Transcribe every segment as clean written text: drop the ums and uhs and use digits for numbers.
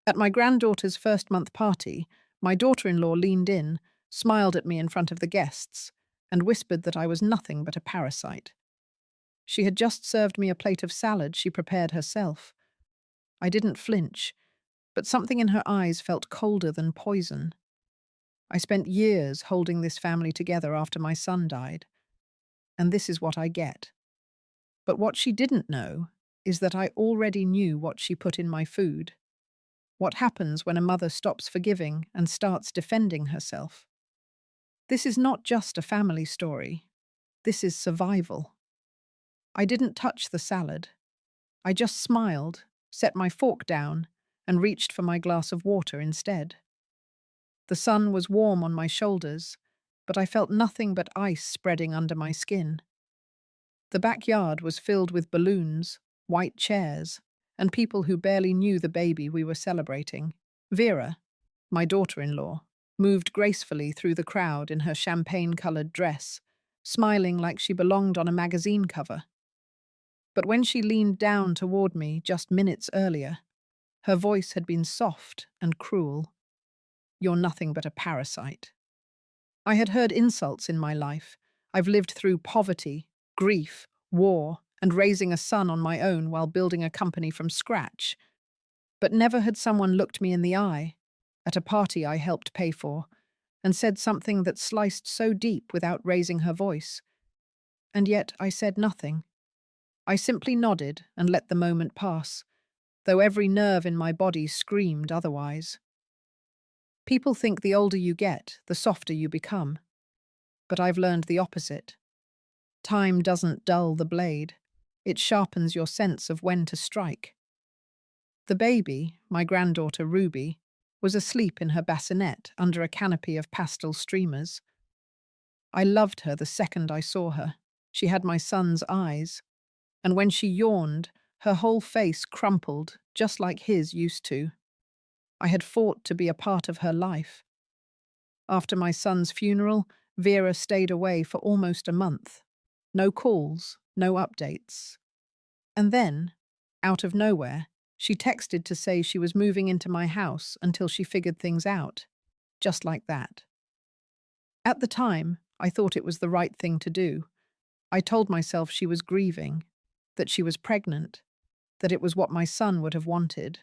At my granddaughter's first-month party, my daughter-in-law leaned in, smiled at me in front of the guests, and whispered that I was nothing but a parasite. She had just served me a plate of salad she prepared herself. I didn't flinch, but something in her eyes felt colder than poison. I spent years holding this family together after my son died, and this is what I get. But what she didn't know is that I already knew what she put in my food. What happens when a mother stops forgiving and starts defending herself? This is not just a family story. This is survival. I didn't touch the salad. I just smiled, set my fork down, and reached for my glass of water instead. The sun was warm on my shoulders, but I felt nothing but ice spreading under my skin. The backyard was filled with balloons, white chairs, and people who barely knew the baby we were celebrating. Vera, my daughter-in-law, moved gracefully through the crowd in her champagne-colored dress, smiling like she belonged on a magazine cover. But when she leaned down toward me just minutes earlier, her voice had been soft and cruel. "You're nothing but a parasite." I had heard insults in my life. I've lived through poverty, grief, war, and raising a son on my own while building a company from scratch. But never had someone looked me in the eye, at a party I helped pay for, and said something that sliced so deep without raising her voice. And yet I said nothing. I simply nodded and let the moment pass, though every nerve in my body screamed otherwise. People think the older you get, the softer you become. But I've learned the opposite. Time doesn't dull the blade. It sharpens your sense of when to strike. The baby, my granddaughter Ruby, was asleep in her bassinet under a canopy of pastel streamers. I loved her the second I saw her. She had my son's eyes, and when she yawned, her whole face crumpled, just like his used to. I had fought to be a part of her life. After my son's funeral, Vera stayed away for almost a month. No calls, no updates. And then, out of nowhere, she texted to say she was moving into my house until she figured things out. Just like that. At the time, I thought it was the right thing to do. I told myself she was grieving, that she was pregnant, that it was what my son would have wanted.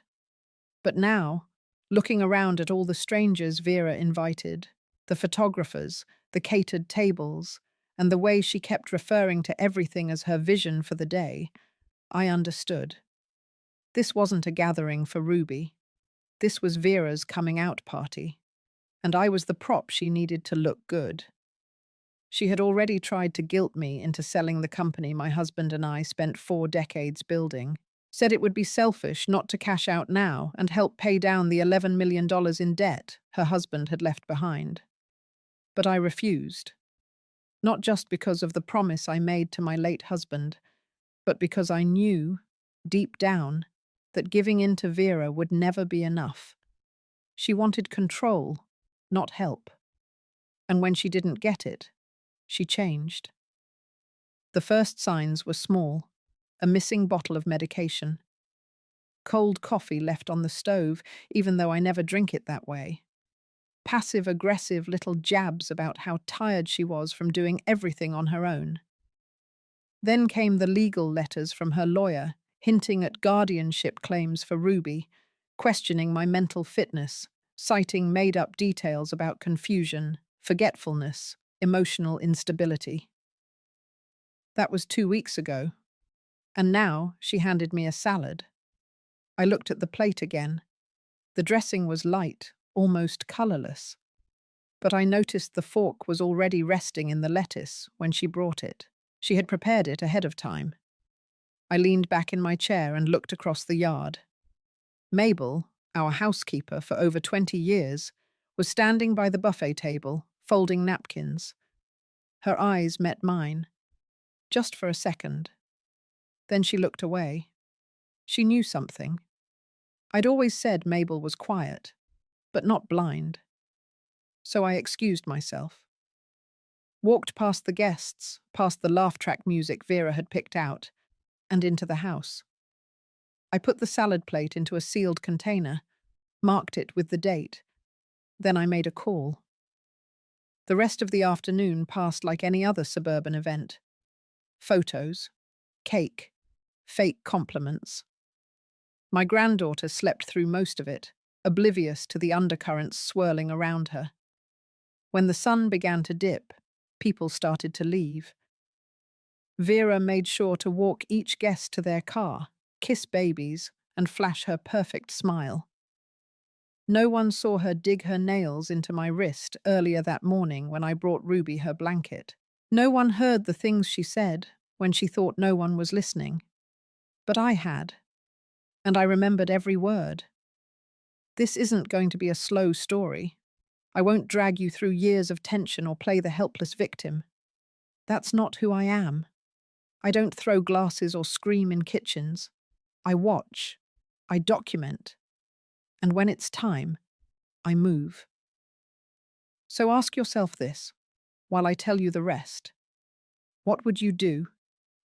But now, looking around at all the strangers Vera invited, the photographers, the catered tables, and the way she kept referring to everything as her vision for the day, I understood. This wasn't a gathering for Ruby. This was Vera's coming out party, and I was the prop she needed to look good. She had already tried to guilt me into selling the company my husband and I spent 4 decades building, said it would be selfish not to cash out now and help pay down the $11 million in debt her husband had left behind. But I refused. Not just because of the promise I made to my late husband, but because I knew, deep down, that giving in to Vera would never be enough. She wanted control, not help. And when she didn't get it, she changed. The first signs were small: a missing bottle of medication, cold coffee left on the stove, even though I never drink it that way, passive-aggressive little jabs about how tired she was from doing everything on her own. Then came the legal letters from her lawyer, hinting at guardianship claims for Ruby, questioning my mental fitness, citing made-up details about confusion, forgetfulness, emotional instability. That was 2 weeks ago, and now she handed me a salad. I looked at the plate again. The dressing was light, almost colorless, but I noticed the fork was already resting in the lettuce when she brought it. She had prepared it ahead of time. I leaned back in my chair and looked across the yard. Mabel, our housekeeper for over 20 years, was standing by the buffet table, folding napkins. Her eyes met mine, just for a second. Then she looked away. She knew something. I'd always said Mabel was quiet, but not blind. So I excused myself. Walked past the guests, past the laugh track music Vera had picked out, and into the house. I put the salad plate into a sealed container, marked it with the date. Then I made a call. The rest of the afternoon passed like any other suburban event. Photos, cake, fake compliments. My granddaughter slept through most of it, oblivious to the undercurrents swirling around her. When the sun began to dip, people started to leave. Vera made sure to walk each guest to their car, kiss babies, and flash her perfect smile. No one saw her dig her nails into my wrist earlier that morning when I brought Ruby her blanket. No one heard the things she said when she thought no one was listening. But I had, and I remembered every word. This isn't going to be a slow story. I won't drag you through years of tension or play the helpless victim. That's not who I am. I don't throw glasses or scream in kitchens. I watch. I document. And when it's time, I move. So ask yourself this, while I tell you the rest. What would you do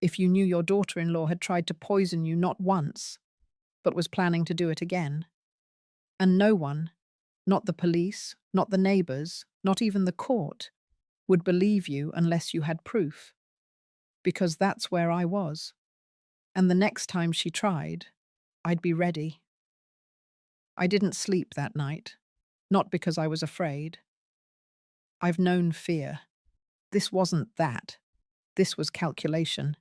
if you knew your daughter-in-law had tried to poison you not once, but was planning to do it again? And no one, not the police, not the neighbors, not even the court, would believe you unless you had proof. Because that's where I was. And the next time she tried, I'd be ready. I didn't sleep that night, not because I was afraid. I've known fear. This wasn't that. This was calculation.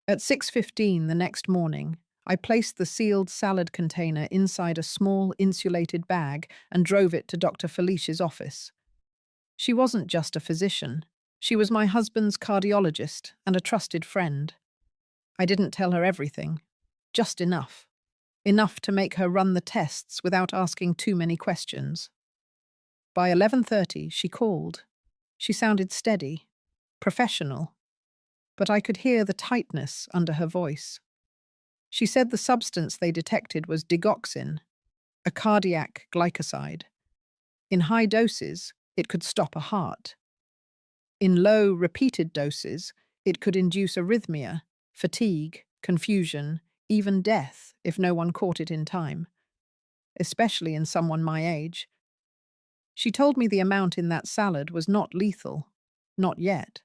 At 6:15 the next morning, I placed the sealed salad container inside a small insulated bag and drove it to Dr. Felicia's office. She wasn't just a physician. She was my husband's cardiologist and a trusted friend. I didn't tell her everything, just enough. Enough to make her run the tests without asking too many questions. By 11:30, she called. She sounded steady, professional, but I could hear the tightness under her voice. She said the substance they detected was digoxin, a cardiac glycoside. In high doses, it could stop a heart. In low, repeated doses, it could induce arrhythmia, fatigue, confusion, even death if no one caught it in time, especially in someone my age. She told me the amount in that salad was not lethal, not yet.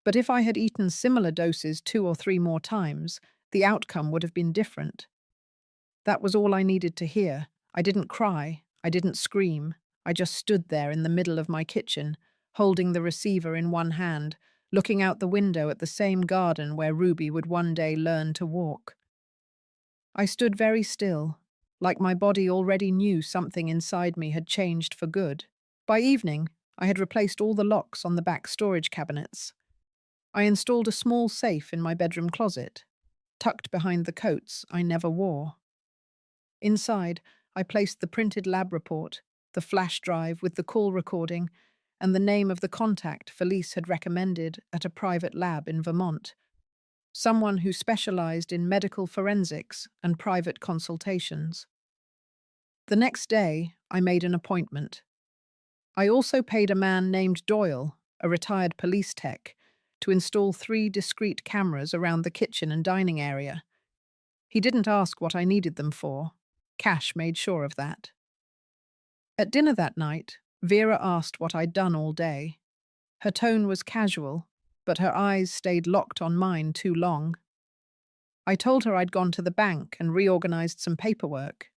But if I had eaten similar doses 2 or 3 more times, the outcome would have been different. That was all I needed to hear. I didn't cry, I didn't scream. I just stood there in the middle of my kitchen, holding the receiver in one hand, looking out the window at the same garden where Ruby would one day learn to walk. I stood very still, like my body already knew something inside me had changed for good. By evening, I had replaced all the locks on the back storage cabinets. I installed a small safe in my bedroom closet, tucked behind the coats I never wore. Inside, I placed the printed lab report, the flash drive with the call recording, and the name of the contact Felice had recommended at a private lab in Vermont. Someone who specialized in medical forensics and private consultations. The next day, I made an appointment. I also paid a man named Doyle, a retired police tech, to install 3 discrete cameras around the kitchen and dining area. He didn't ask what I needed them for. Cash made sure of that. At dinner that night, Vera asked what I'd done all day. Her tone was casual, but her eyes stayed locked on mine too long. I told her I'd gone to the bank and reorganized some paperwork.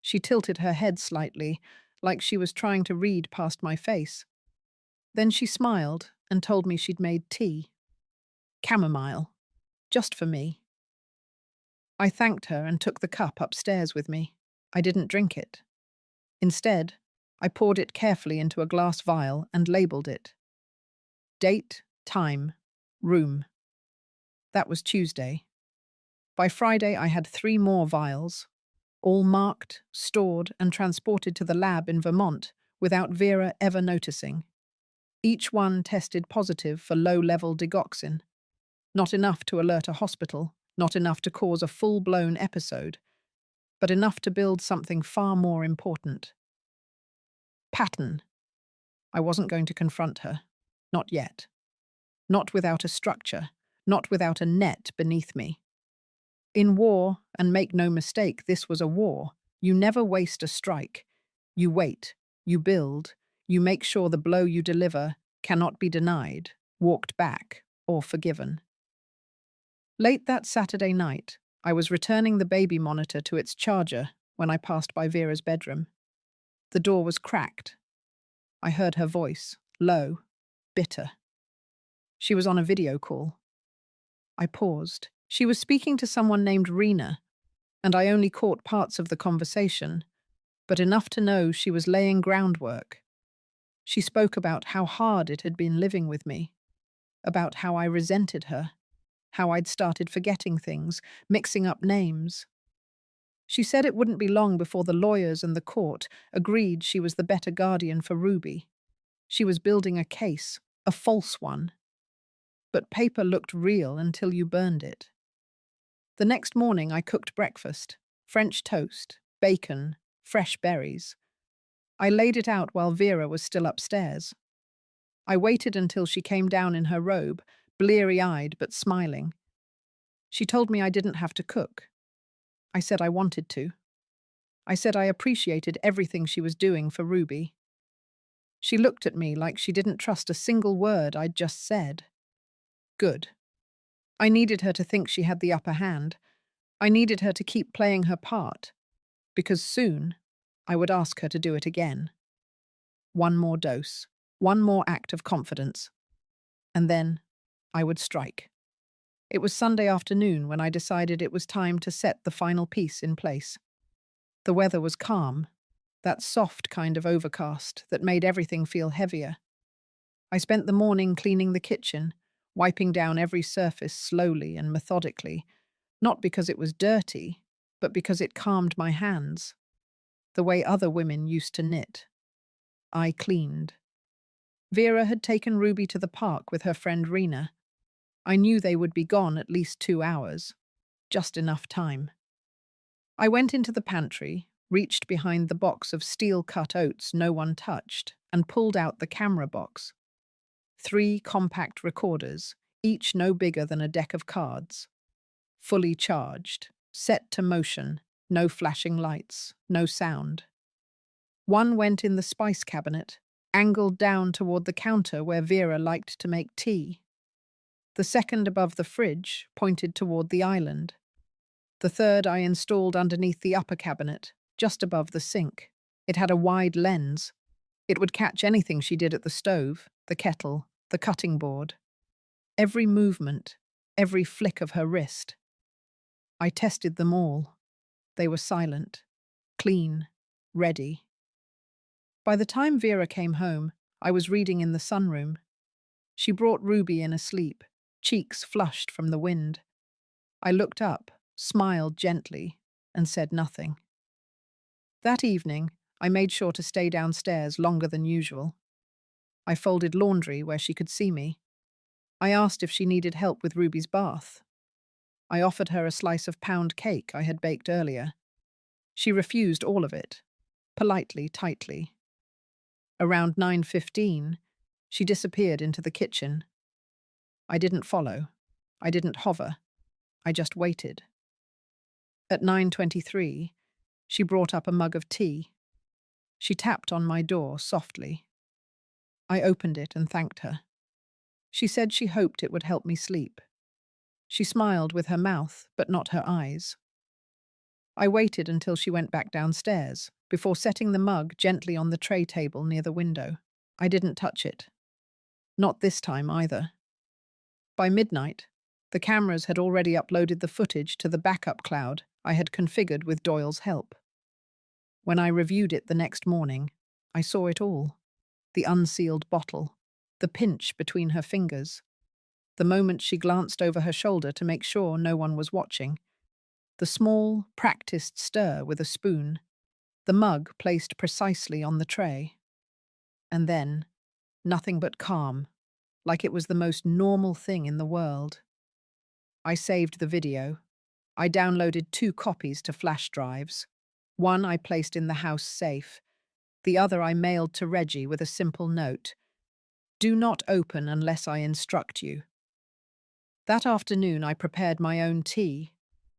She tilted her head slightly, like she was trying to read past my face. Then she smiled and told me she'd made tea. Chamomile. Just for me. I thanked her and took the cup upstairs with me. I didn't drink it. Instead, I poured it carefully into a glass vial and labeled it. Date, time, room. That was Tuesday. By Friday, I had 3 more vials, all marked, stored, and transported to the lab in Vermont without Vera ever noticing. Each one tested positive for low-level digoxin. Not enough to alert a hospital, not enough to cause a full-blown episode, but enough to build something far more important. Pattern. I wasn't going to confront her. Not yet. Not without a structure, not without a net beneath me. In war, and make no mistake, this was a war, You never waste a strike. You wait, you build, you make sure the blow you deliver cannot be denied, walked back, or forgiven. Late that Saturday night, I was returning the baby monitor to its charger when I passed by Vera's bedroom. The door was cracked. I heard her voice, low, bitter. She was on a video call. I paused. She was speaking to someone named Rena, and I only caught parts of the conversation, but enough to know she was laying groundwork. She spoke about how hard it had been living with me, about how I resented her, how I'd started forgetting things, mixing up names. She said it wouldn't be long before the lawyers and the court agreed she was the better guardian for Ruby. She was building a case, a false one. But paper looked real until you burned it. The next morning I cooked breakfast, French toast, bacon, fresh berries. I laid it out while Vera was still upstairs. I waited until she came down in her robe, bleary-eyed but smiling. She told me I didn't have to cook. I said I wanted to. I said I appreciated everything she was doing for Ruby. She looked at me like she didn't trust a single word I'd just said. Good. I needed her to think she had the upper hand. I needed her to keep playing her part, because soon I would ask her to do it again. One more dose, one more act of confidence, and then I would strike. It was Sunday afternoon when I decided it was time to set the final piece in place. The weather was calm, that soft kind of overcast that made everything feel heavier. I spent the morning cleaning the kitchen, wiping down every surface slowly and methodically, not because it was dirty, but because it calmed my hands, the way other women used to knit. I cleaned. Vera had taken Ruby to the park with her friend Rena. I knew they would be gone at least 2 hours, just enough time. I went into the pantry, reached behind the box of steel-cut oats no one touched, and pulled out the camera box. 3 compact recorders, each no bigger than a deck of cards. Fully charged, set to motion, no flashing lights, no sound. One went in the spice cabinet, angled down toward the counter where Vera liked to make tea. The second above the fridge pointed toward the island. The third I installed underneath the upper cabinet, just above the sink. It had a wide lens. It would catch anything she did at the stove, the kettle, the cutting board. Every movement, every flick of her wrist. I tested them all. They were silent, clean, ready. By the time Vera came home, I was reading in the sunroom. She brought Ruby in asleep, cheeks flushed from the wind. I looked up, smiled gently, and said nothing. That evening, I made sure to stay downstairs longer than usual. I folded laundry where she could see me. I asked if she needed help with Ruby's bath. I offered her a slice of pound cake I had baked earlier. She refused all of it, politely, tightly. Around 9:15, she disappeared into the kitchen. I didn't follow. I didn't hover. I just waited. At 9:23, she brought up a mug of tea. She tapped on my door softly. I opened it and thanked her. She said she hoped it would help me sleep. She smiled with her mouth, but not her eyes. I waited until she went back downstairs, before setting the mug gently on the tray table near the window. I didn't touch it. Not this time either. By midnight, the cameras had already uploaded the footage to the backup cloud I had configured with Doyle's help. When I reviewed it the next morning, I saw it all. The unsealed bottle, the pinch between her fingers, the moment she glanced over her shoulder to make sure no one was watching, the small, practiced stir with a spoon, the mug placed precisely on the tray. And then, nothing but calm, like it was the most normal thing in the world. I saved the video. I downloaded 2 copies to flash drives. One I placed in the house safe. The other I mailed to Reggie with a simple note. Do not open unless I instruct you. That afternoon I prepared my own tea,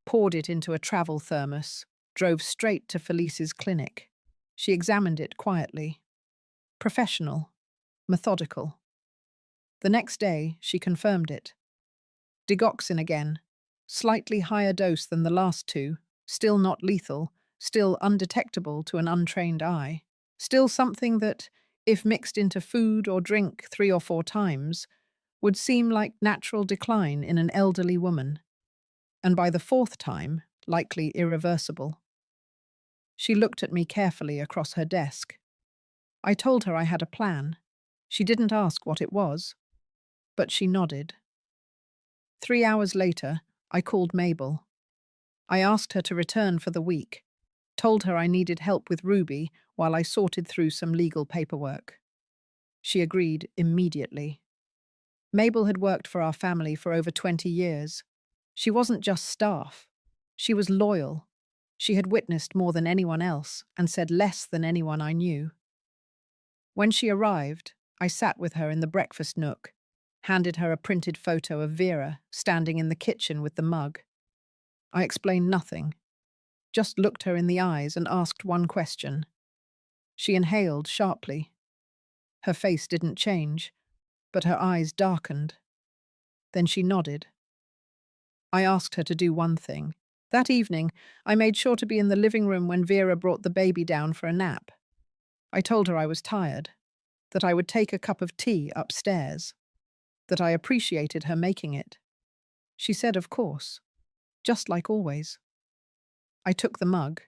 poured it into a travel thermos, drove straight to Felice's clinic. She examined it quietly. Professional. Methodical. The next day, she confirmed it. Digoxin again. Slightly higher dose than the last two. Still not lethal. Still undetectable to an untrained eye. Still something that, if mixed into food or drink 3 or 4 times, would seem like natural decline in an elderly woman. And by the fourth time, likely irreversible. She looked at me carefully across her desk. I told her I had a plan. She didn't ask what it was, but she nodded. 3 hours later, I called Mabel. I asked her to return for the week, told her I needed help with Ruby while I sorted through some legal paperwork. She agreed immediately. Mabel had worked for our family for over 20 years. She wasn't just staff. She was loyal. She had witnessed more than anyone else and said less than anyone I knew. When she arrived, I sat with her in the breakfast nook, handed her a printed photo of Vera standing in the kitchen with the mug. I explained nothing, just looked her in the eyes and asked one question. She inhaled sharply. Her face didn't change, but her eyes darkened. Then she nodded. I asked her to do one thing. That evening, I made sure to be in the living room when Vera brought the baby down for a nap. I told her I was tired, that I would take a cup of tea upstairs, that I appreciated her making it. She said, of course, just like always. I took the mug,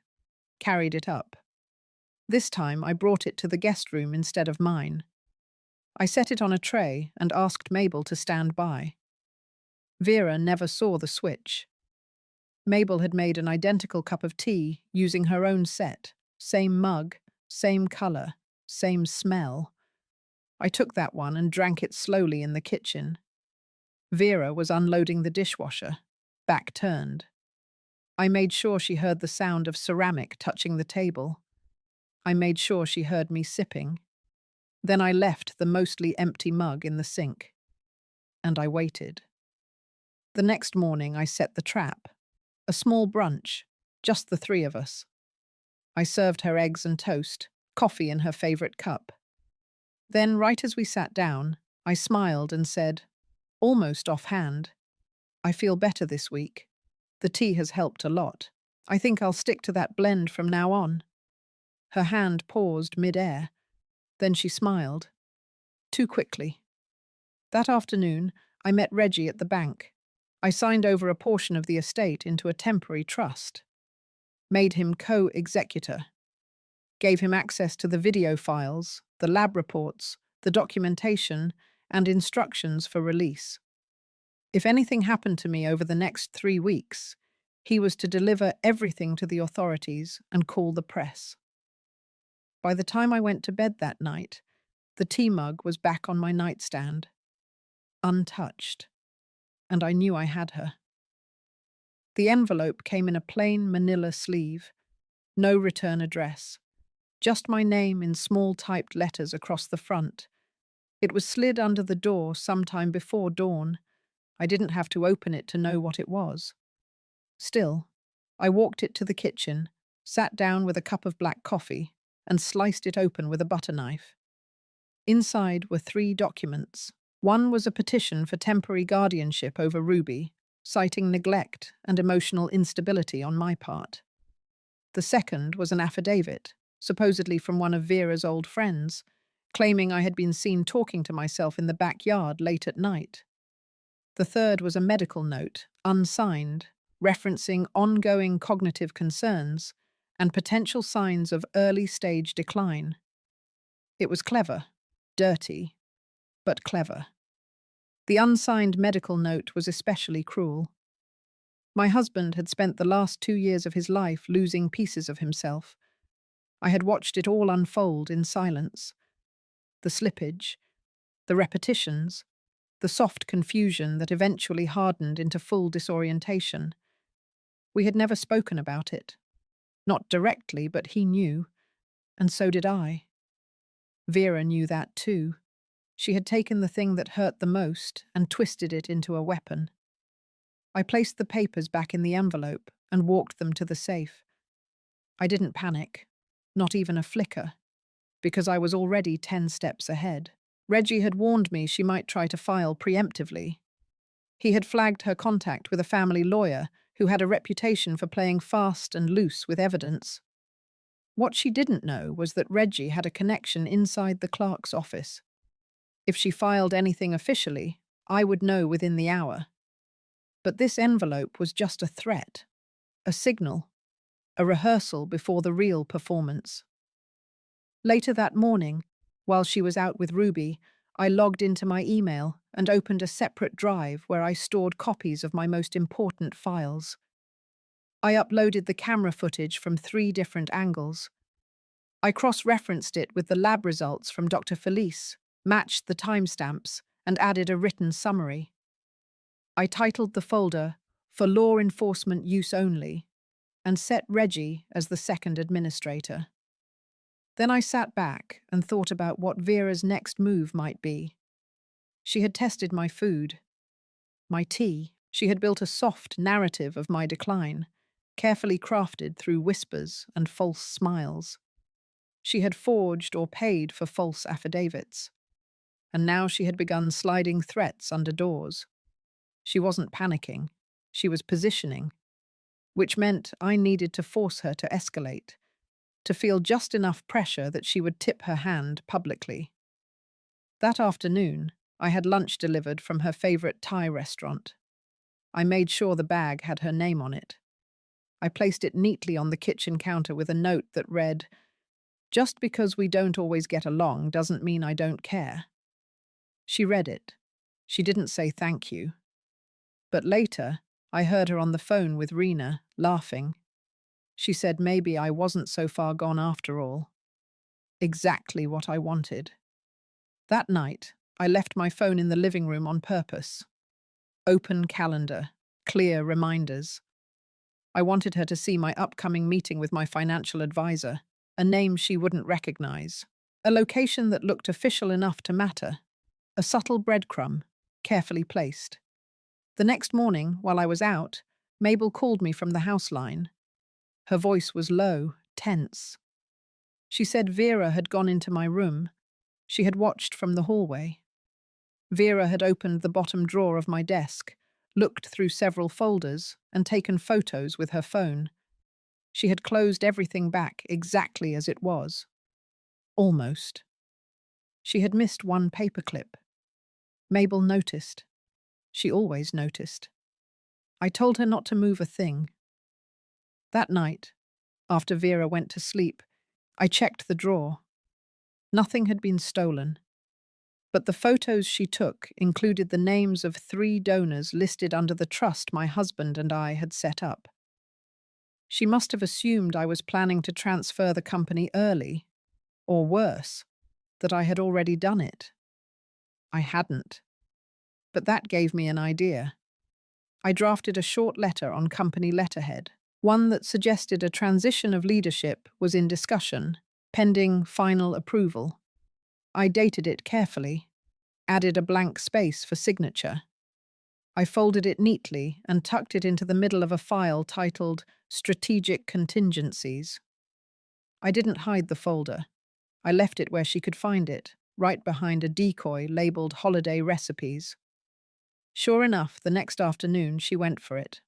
carried it up. This time I brought it to the guest room instead of mine. I set it on a tray and asked Mabel to stand by. Vera never saw the switch. Mabel had made an identical cup of tea using her own set, same mug, same colour, same smell. I took that one and drank it slowly in the kitchen. Vera was unloading the dishwasher, back turned. I made sure she heard the sound of ceramic touching the table. I made sure she heard me sipping. Then I left the mostly empty mug in the sink. And I waited. The next morning I set the trap. A small brunch, just the three of us. I served her eggs and toast, coffee in her favourite cup. Then, right as we sat down, I smiled and said, almost offhand, I feel better this week. The tea has helped a lot. I think I'll stick to that blend from now on. Her hand paused mid-air. Then she smiled. Too quickly. That afternoon, I met Reggie at the bank. I signed over a portion of the estate into a temporary trust. Made him co-executor. Gave him access to the video files, the lab reports, the documentation, and instructions for release. If anything happened to me over the next 3 weeks, he was to deliver everything to the authorities and call the press. By the time I went to bed that night, the tea mug was back on my nightstand, untouched, and I knew I had her. The envelope came in a plain manila sleeve, no return address, just my name in small typed letters across the front. It was slid under the door sometime before dawn. I didn't have to open it to know what it was. Still, I walked it to the kitchen, sat down with a cup of black coffee, and sliced it open with a butter knife. Inside were 3 documents. One was a petition for temporary guardianship over Ruby, citing neglect and emotional instability on my part. The second was an affidavit, supposedly from one of Vera's old friends, claiming I had been seen talking to myself in the backyard late at night. The third was a medical note, unsigned, referencing ongoing cognitive concerns and potential signs of early-stage decline. It was clever, dirty, but clever. The unsigned medical note was especially cruel. My husband had spent the last 2 years of his life losing pieces of himself. I had watched it all unfold in silence. The slippage, the repetitions, the soft confusion that eventually hardened into full disorientation. We had never spoken about it. Not directly, but he knew, and so did I. Vera knew that too. She had taken the thing that hurt the most and twisted it into a weapon. I placed the papers back in the envelope and walked them to the safe. I didn't panic, not even a flicker, because I was already 10 steps ahead. Reggie had warned me she might try to file preemptively. He had flagged her contact with a family lawyer who had a reputation for playing fast and loose with evidence. What she didn't know was that Reggie had a connection inside the clerk's office. If she filed anything officially, I would know within the hour. But this envelope was just a threat, a signal, a rehearsal before the real performance. Later that morning, while she was out with Ruby, I logged into my email and opened a separate drive where I stored copies of my most important files. I uploaded the camera footage from 3 different angles. I cross-referenced it with the lab results from Dr. Felice, matched the timestamps, and added a written summary. I titled the folder "For Law Enforcement Use Only" and set Reggie as the second administrator. Then I sat back and thought about what Vera's next move might be. She had tested my food, my tea. She had built a soft narrative of my decline, carefully crafted through whispers and false smiles. She had forged or paid for false affidavits. And now she had begun sliding threats under doors. She wasn't panicking. She was positioning, which meant I needed to force her to escalate, to feel just enough pressure that she would tip her hand publicly. That afternoon, I had lunch delivered from her favorite Thai restaurant. I made sure the bag had her name on it. I placed it neatly on the kitchen counter with a note that read, "Just because we don't always get along doesn't mean I don't care." She read it. She didn't say thank you. But later, I heard her on the phone with Rena, laughing. She said maybe I wasn't so far gone after all. Exactly what I wanted. That night, I left my phone in the living room on purpose. Open calendar, clear reminders. I wanted her to see my upcoming meeting with my financial advisor, a name she wouldn't recognize, a location that looked official enough to matter, a subtle breadcrumb, carefully placed. The next morning, while I was out, Mabel called me from the house line. Her voice was low, tense. She said Vera had gone into my room. She had watched from the hallway. Vera had opened the bottom drawer of my desk, looked through several folders, and taken photos with her phone. She had closed everything back exactly as it was. Almost. She had missed one paperclip. Mabel noticed. She always noticed. I told her not to move a thing. That night, after Vera went to sleep, I checked the drawer. Nothing had been stolen. But the photos she took included the names of 3 donors listed under the trust my husband and I had set up. She must have assumed I was planning to transfer the company early, or worse, that I had already done it. I hadn't. But that gave me an idea. I drafted a short letter on company letterhead, one that suggested a transition of leadership was in discussion, pending final approval. I dated it carefully, added a blank space for signature. I folded it neatly and tucked it into the middle of a file titled Strategic Contingencies. I didn't hide the folder. I left it where she could find it, right behind a decoy labeled Holiday Recipes. Sure enough, the next afternoon she went for it.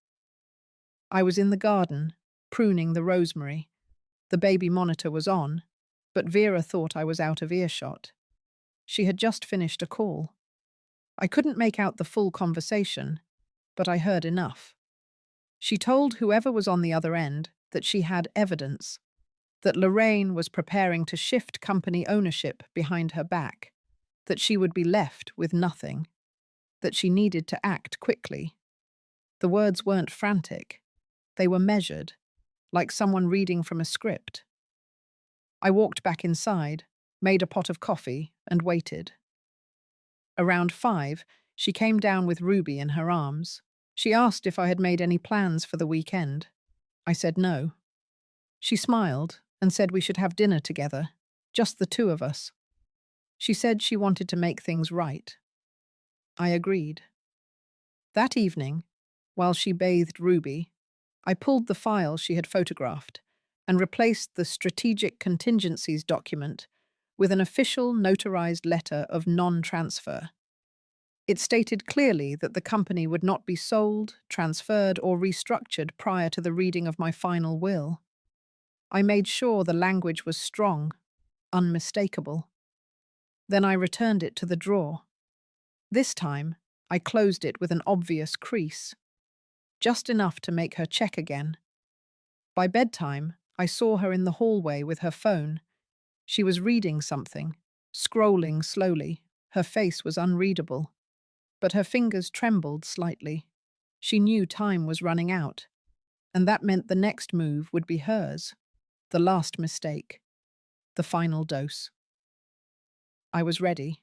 I was in the garden, pruning the rosemary. The baby monitor was on, but Vera thought I was out of earshot. She had just finished a call. I couldn't make out the full conversation, but I heard enough. She told whoever was on the other end that she had evidence, that Lorraine was preparing to shift company ownership behind her back, that she would be left with nothing, that she needed to act quickly. The words weren't frantic. They were measured, like someone reading from a script. I walked back inside, made a pot of coffee, and waited. Around 5, she came down with Ruby in her arms. She asked if I had made any plans for the weekend. I said no. She smiled and said we should have dinner together, just the 2 of us. She said she wanted to make things right. I agreed. That evening, while she bathed Ruby, I pulled the file she had photographed, and replaced the strategic contingencies document with an official notarized letter of non-transfer. It stated clearly that the company would not be sold, transferred, or restructured prior to the reading of my final will. I made sure the language was strong, unmistakable. Then I returned it to the drawer. This time, I closed it with an obvious crease, just enough to make her check again. By bedtime, I saw her in the hallway with her phone. She was reading something, scrolling slowly. Her face was unreadable, but her fingers trembled slightly. She knew time was running out, and that meant the next move would be hers, the last mistake, the final dose. I was ready.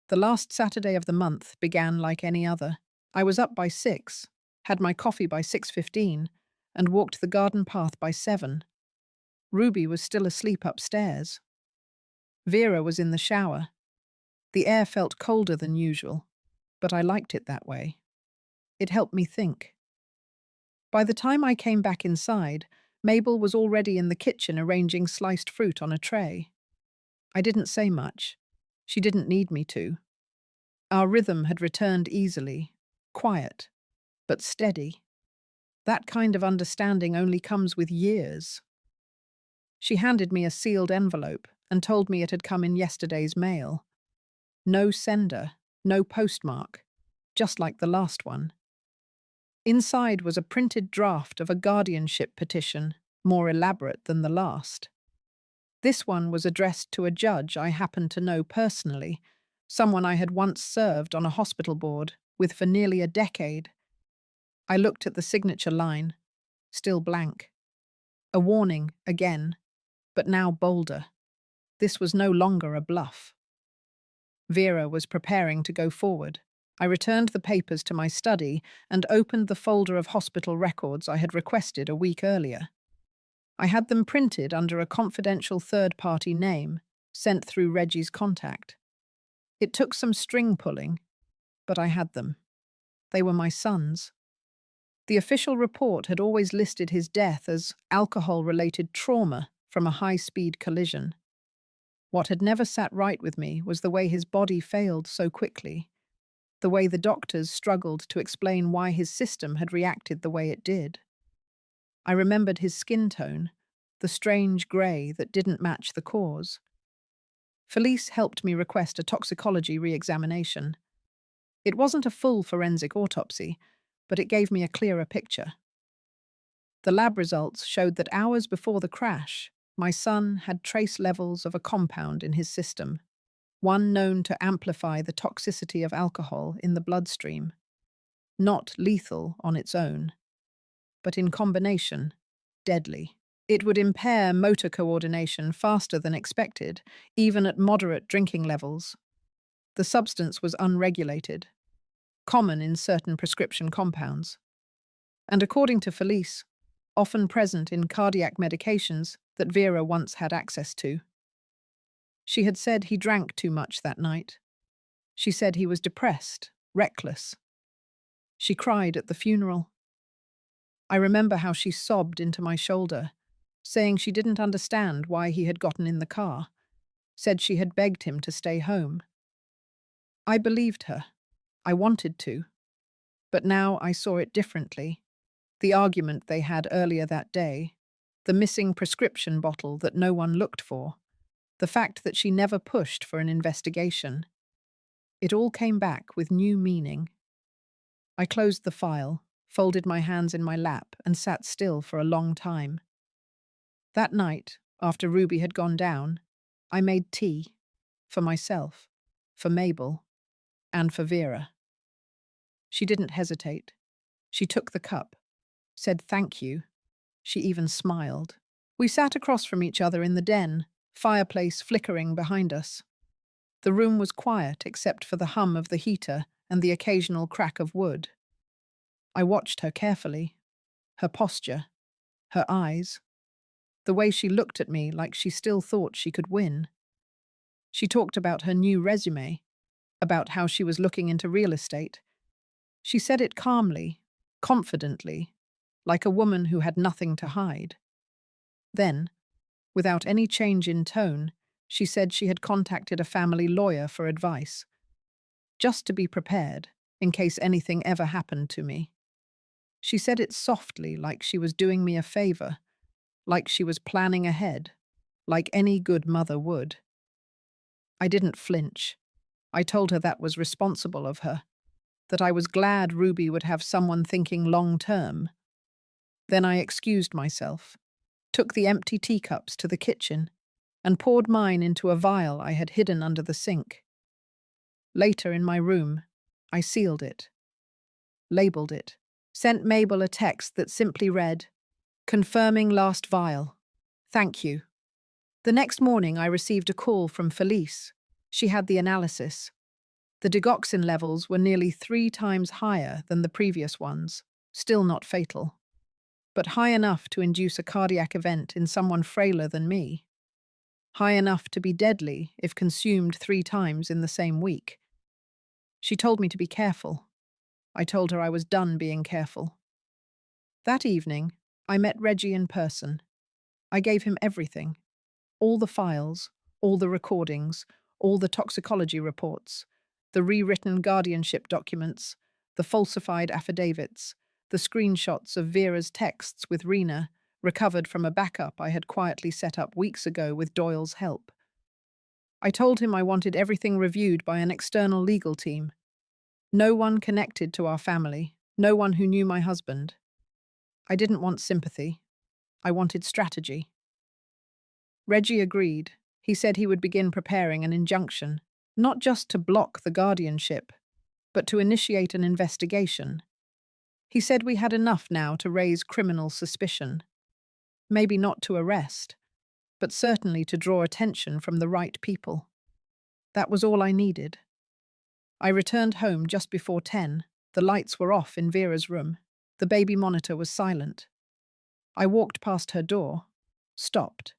The last Saturday of the month began like any other. I was up by 6, had my coffee by 6:15, and walked the garden path by 7. Ruby was still asleep upstairs. Vera was in the shower. The air felt colder than usual, but I liked it that way. It helped me think. By the time I came back inside, Mabel was already in the kitchen arranging sliced fruit on a tray. I didn't say much. She didn't need me to. Our rhythm had returned easily, quiet, but steady. That kind of understanding only comes with years. She handed me a sealed envelope and told me it had come in yesterday's mail. No sender, no postmark, just like the last one. Inside was a printed draft of a guardianship petition, more elaborate than the last. This one was addressed to a judge I happened to know personally, someone I had once served on a hospital board with for nearly a decade. I looked at the signature line, still blank. A warning, again, but now bolder. This was no longer a bluff. Vera was preparing to go forward. I returned the papers to my study and opened the folder of hospital records I had requested a week earlier. I had them printed under a confidential third-party name, sent through Reggie's contact. It took some string pulling, but I had them. They were my son's. The official report had always listed his death as alcohol-related trauma from a high-speed collision. What had never sat right with me was the way his body failed so quickly, the way the doctors struggled to explain why his system had reacted the way it did. I remembered his skin tone, the strange grey that didn't match the cause. Felice helped me request a toxicology re-examination. It wasn't a full forensic autopsy, but it gave me a clearer picture. The lab results showed that hours before the crash, my son had trace levels of a compound in his system, one known to amplify the toxicity of alcohol in the bloodstream. Not lethal on its own, but in combination, deadly. It would impair motor coordination faster than expected, even at moderate drinking levels. The substance was unregulated, common in certain prescription compounds, and according to Felice, often present in cardiac medications that Vera once had access to. She had said he drank too much that night. She said he was depressed, reckless. She cried at the funeral. I remember how she sobbed into my shoulder, saying she didn't understand why he had gotten in the car, said she had begged him to stay home. I believed her. I wanted to. But now I saw it differently. The argument they had earlier that day, the missing prescription bottle that no one looked for, the fact that she never pushed for an investigation. It all came back with new meaning. I closed the file, folded my hands in my lap, and sat still for a long time. That night, after Ruby had gone down, I made tea. For myself, for Mabel, and for Vera. She didn't hesitate. She took the cup, said thank you. She even smiled. We sat across from each other in the den, fireplace flickering behind us. The room was quiet except for the hum of the heater and the occasional crack of wood. I watched her carefully. Her posture, her eyes, the way she looked at me like she still thought she could win. She talked about her new resume, about how she was looking into real estate. She said it calmly, confidently, like a woman who had nothing to hide. Then, without any change in tone, she said she had contacted a family lawyer for advice, just to be prepared, in case anything ever happened to me. She said it softly, like she was doing me a favor, like she was planning ahead, like any good mother would. I didn't flinch. I told her that was responsible of her, that I was glad Ruby would have someone thinking long term. Then I excused myself, took the empty teacups to the kitchen, and poured mine into a vial I had hidden under the sink. Later in my room, I sealed it, labeled it, sent Mabel a text that simply read, "Confirming last vial. Thank you." The next morning, I received a call from Felice. She had the analysis. The digoxin levels were nearly 3 times higher than the previous ones, still not fatal, but high enough to induce a cardiac event in someone frailer than me. High enough to be deadly if consumed 3 times in the same week. She told me to be careful. I told her I was done being careful. That evening, I met Reggie in person. I gave him everything. All the files, all the recordings, all the toxicology reports, the rewritten guardianship documents, the falsified affidavits, the screenshots of Vera's texts with Rena, recovered from a backup I had quietly set up weeks ago with Doyle's help. I told him I wanted everything reviewed by an external legal team. No one connected to our family, no one who knew my husband. I didn't want sympathy. I wanted strategy. Reggie agreed. He said he would begin preparing an injunction, not just to block the guardianship, but to initiate an investigation. He said we had enough now to raise criminal suspicion. Maybe not to arrest, but certainly to draw attention from the right people. That was all I needed. I returned home just before 10. The lights were off in Vera's room. The baby monitor was silent. I walked past her door, stopped,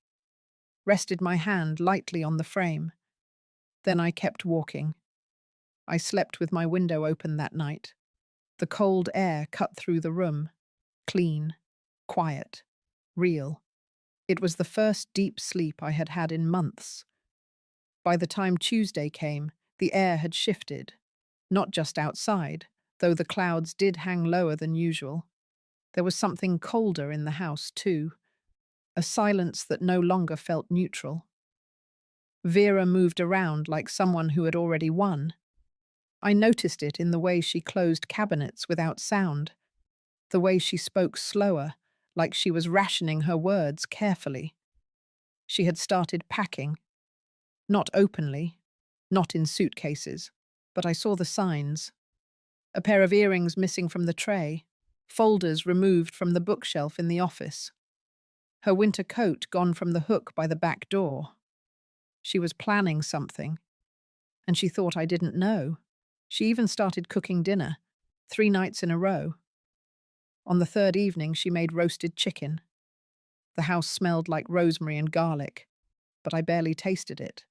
rested my hand lightly on the frame. Then I kept walking. I slept with my window open that night. The cold air cut through the room. Clean, quiet, real. It was the first deep sleep I had had in months. By the time Tuesday came, the air had shifted. Not just outside, though the clouds did hang lower than usual. There was something colder in the house, too. A silence that no longer felt neutral. Vera moved around like someone who had already won. I noticed it in the way she closed cabinets without sound, the way she spoke slower, like she was rationing her words carefully. She had started packing. Not openly, not in suitcases, but I saw the signs. A pair of earrings missing from the tray, folders removed from the bookshelf in the office. Her winter coat gone from the hook by the back door. She was planning something, and she thought I didn't know. She even started cooking dinner, 3 nights in a row. On the third evening, she made roasted chicken. The house smelled like rosemary and garlic, but I barely tasted it.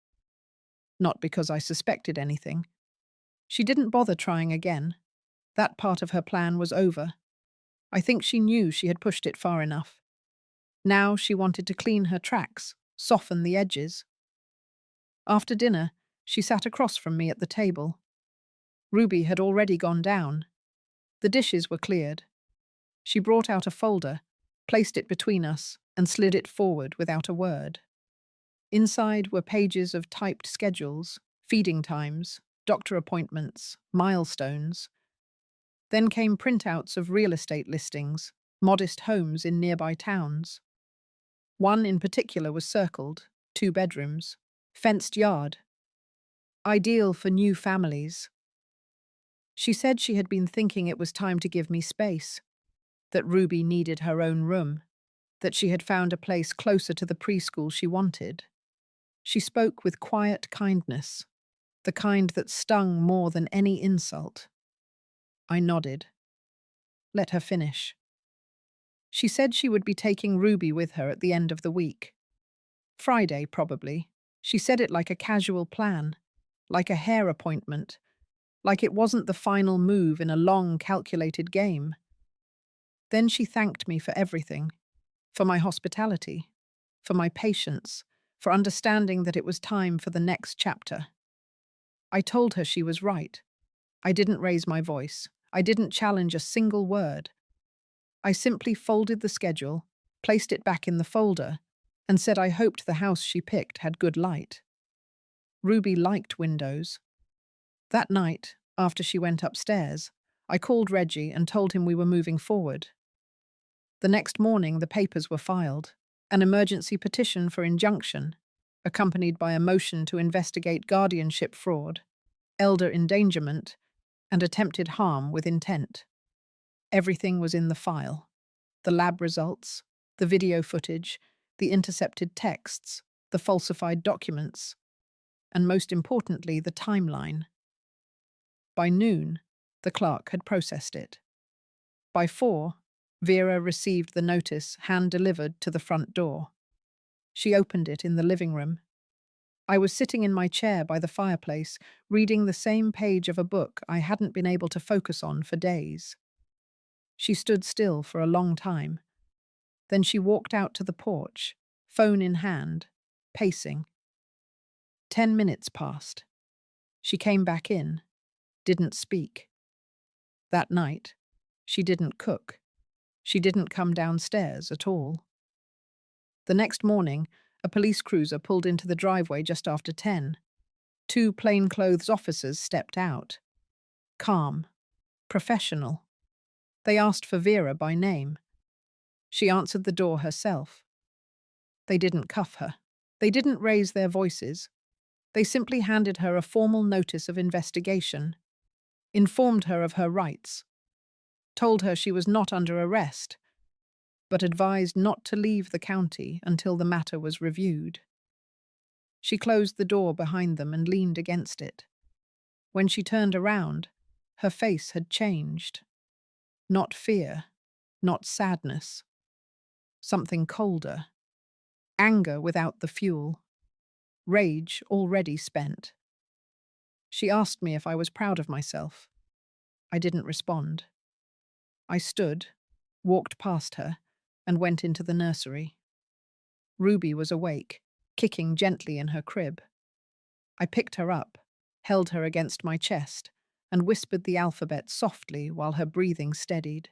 Not because I suspected anything. She didn't bother trying again. That part of her plan was over. I think she knew she had pushed it far enough. Now she wanted to clean her tracks, soften the edges. After dinner, she sat across from me at the table. Ruby had already gone down. The dishes were cleared. She brought out a folder, placed it between us, and slid it forward without a word. Inside were pages of typed schedules, feeding times, doctor appointments, milestones. Then came printouts of real estate listings, modest homes in nearby towns. One in particular was circled, 2 bedrooms, fenced yard. Ideal for new families. She said she had been thinking it was time to give me space, that Ruby needed her own room, that she had found a place closer to the preschool she wanted. She spoke with quiet kindness, the kind that stung more than any insult. I nodded. Let her finish. She said she would be taking Ruby with her at the end of the week. Friday, probably. She said it like a casual plan, like a hair appointment, like it wasn't the final move in a long, calculated game. Then she thanked me for everything, for my hospitality, for my patience, for understanding that it was time for the next chapter. I told her she was right. I didn't raise my voice. I didn't challenge a single word. I simply folded the schedule, placed it back in the folder, and said I hoped the house she picked had good light. Ruby liked windows. That night, after she went upstairs, I called Reggie and told him we were moving forward. The next morning, the papers were filed, an emergency petition for injunction, accompanied by a motion to investigate guardianship fraud, elder endangerment, and attempted harm with intent. Everything was in the file. The lab results, the video footage, the intercepted texts, the falsified documents, and most importantly, the timeline. By noon, the clerk had processed it. By 4, Vera received the notice hand-delivered to the front door. She opened it in the living room. I was sitting in my chair by the fireplace, reading the same page of a book I hadn't been able to focus on for days. She stood still for a long time. Then she walked out to the porch, phone in hand, pacing. 10 minutes passed. She came back in, didn't speak. That night, she didn't cook. She didn't come downstairs at all. The next morning, a police cruiser pulled into the driveway just after 10. 2 plainclothes officers stepped out. Calm, professional. They asked for Vera by name. She answered the door herself. They didn't cuff her. They didn't raise their voices. They simply handed her a formal notice of investigation, informed her of her rights, told her she was not under arrest, but advised not to leave the county until the matter was reviewed. She closed the door behind them and leaned against it. When she turned around, her face had changed. Not fear, not sadness. Something colder. Anger without the fuel. Rage already spent. She asked me if I was proud of myself. I didn't respond. I stood, walked past her, and went into the nursery. Ruby was awake, kicking gently in her crib. I picked her up, held her against my chest, and whispered the alphabet softly while her breathing steadied.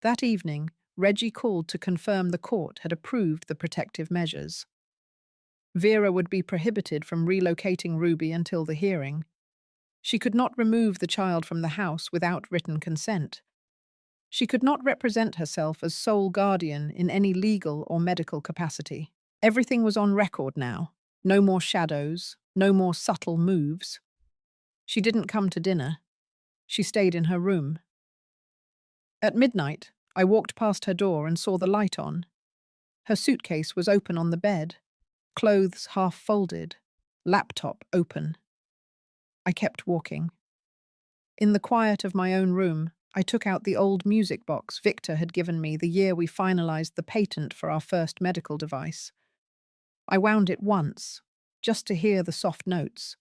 That evening, Reggie called to confirm the court had approved the protective measures. Vera would be prohibited from relocating Ruby until the hearing. She could not remove the child from the house without written consent. She could not represent herself as sole guardian in any legal or medical capacity. Everything was on record now. No more shadows, no more subtle moves. She didn't come to dinner. She stayed in her room. At midnight, I walked past her door and saw the light on. Her suitcase was open on the bed, clothes half folded, laptop open. I kept walking. In the quiet of my own room, I took out the old music box Victor had given me the year we finalized the patent for our first medical device. I wound it once, just to hear the soft notes.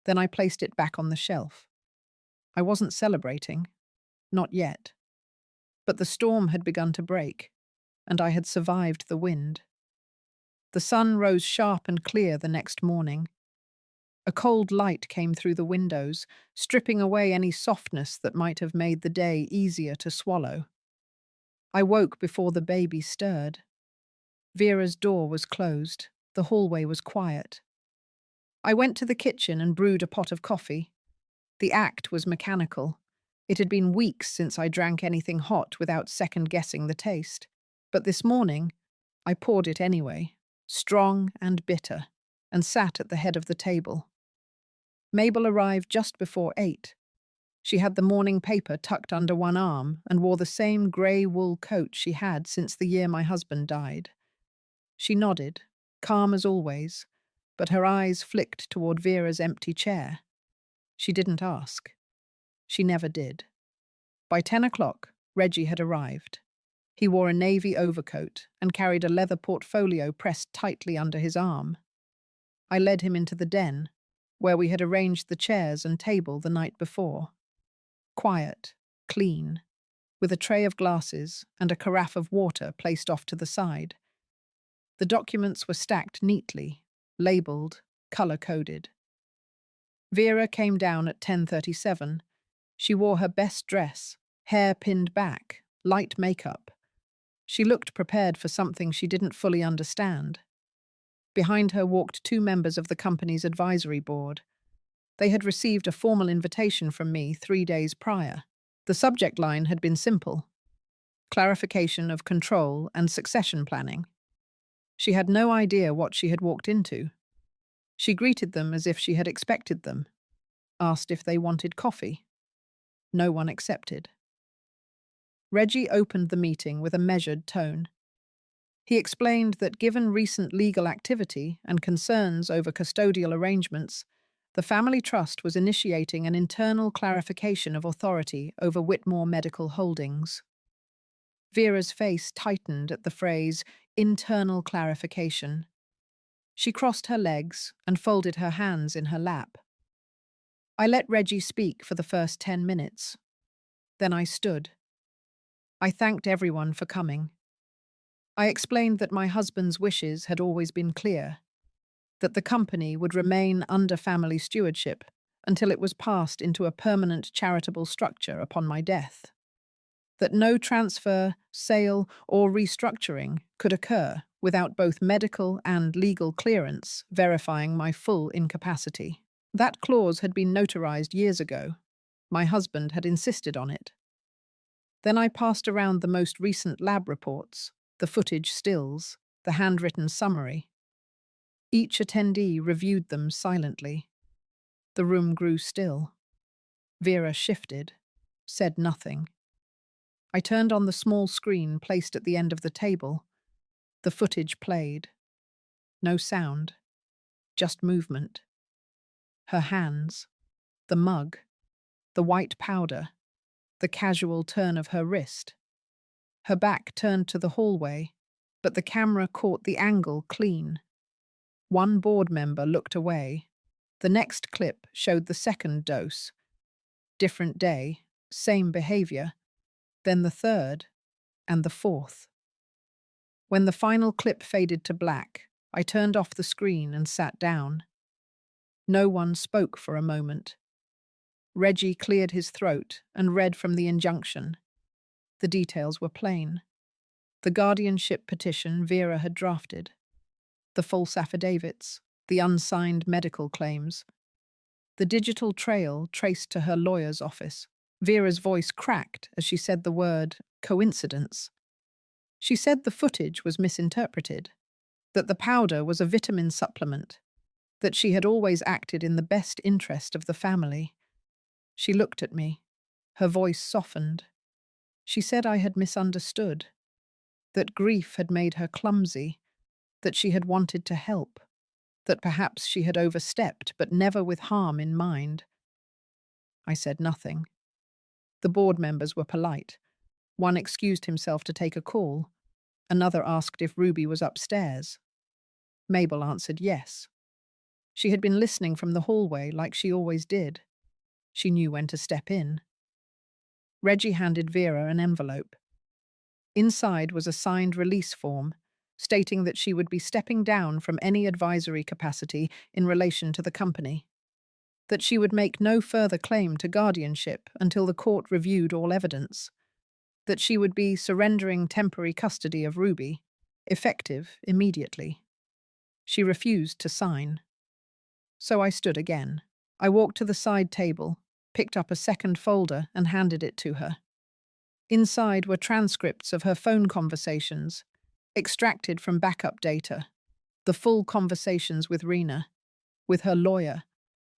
Then I placed it back on the shelf. I wasn't celebrating. Not yet. But the storm had begun to break, and I had survived the wind. The sun rose sharp and clear the next morning. A cold light came through the windows, stripping away any softness that might have made the day easier to swallow. I woke before the baby stirred. Vera's door was closed. The hallway was quiet. I went to the kitchen and brewed a pot of coffee. The act was mechanical. It had been weeks since I drank anything hot without second-guessing the taste. But this morning, I poured it anyway, strong and bitter, and sat at the head of the table. Mabel arrived just before 8. She had the morning paper tucked under one arm and wore the same grey wool coat she had since the year my husband died. She nodded, calm as always, but her eyes flicked toward Vera's empty chair. She didn't ask. She never did. By 10 o'clock, Reggie had arrived. He wore a navy overcoat and carried a leather portfolio pressed tightly under his arm. I led him into the den, where we had arranged the chairs and table the night before. Quiet, clean, with a tray of glasses and a carafe of water placed off to the side. The documents were stacked neatly, labeled, color-coded. Vera came down at 10:37. She wore her best dress, hair pinned back, light makeup. She looked prepared for something she didn't fully understand. Behind her walked two members of the company's advisory board. They had received a formal invitation from me 3 days prior. The subject line had been simple: clarification of control and succession planning. She had no idea what she had walked into. She greeted them as if she had expected them, asked if they wanted coffee. No one accepted. Reggie opened the meeting with a measured tone. He explained that given recent legal activity and concerns over custodial arrangements, the family trust was initiating an internal clarification of authority over Whitmore Medical Holdings. Vera's face tightened at the phrase, internal clarification. She crossed her legs and folded her hands in her lap. I let Reggie speak for the first 10 minutes. Then I stood. I thanked everyone for coming. I explained that my husband's wishes had always been clear, that the company would remain under family stewardship until it was passed into a permanent charitable structure upon my death, that no transfer, sale, or restructuring could occur without both medical and legal clearance verifying my full incapacity. That clause had been notarized years ago. My husband had insisted on it. Then I passed around the most recent lab reports, the footage stills, the handwritten summary. Each attendee reviewed them silently. The room grew still. Vera shifted, said nothing. I turned on the small screen placed at the end of the table. The footage played. No sound, just movement. Her hands, the mug, the white powder, the casual turn of her wrist. Her back turned to the hallway, but the camera caught the angle clean. One board member looked away. The next clip showed the second dose. Different day, same behavior. Then the third, and the fourth. When the final clip faded to black, I turned off the screen and sat down. No one spoke for a moment. Reggie cleared his throat and read from the injunction. The details were plain. The guardianship petition Vera had drafted, the false affidavits, the unsigned medical claims, the digital trail traced to her lawyer's office. Vera's voice cracked as she said the word coincidence. She said the footage was misinterpreted, that the powder was a vitamin supplement, that she had always acted in the best interest of the family. She looked at me. Her voice softened. She said I had misunderstood, that grief had made her clumsy, that she had wanted to help, that perhaps she had overstepped, but never with harm in mind. I said nothing. The board members were polite. One excused himself to take a call. Another asked if Ruby was upstairs. Mabel answered yes. She had been listening from the hallway like she always did. She knew when to step in. Reggie handed Vera an envelope. Inside was a signed release form, stating that she would be stepping down from any advisory capacity in relation to the company, that she would make no further claim to guardianship until the court reviewed all evidence, that she would be surrendering temporary custody of Ruby, effective immediately. She refused to sign. So I stood again. I walked to the side table, picked up a second folder and handed it to her. Inside were transcripts of her phone conversations, extracted from backup data, the full conversations with Rena, with her lawyer,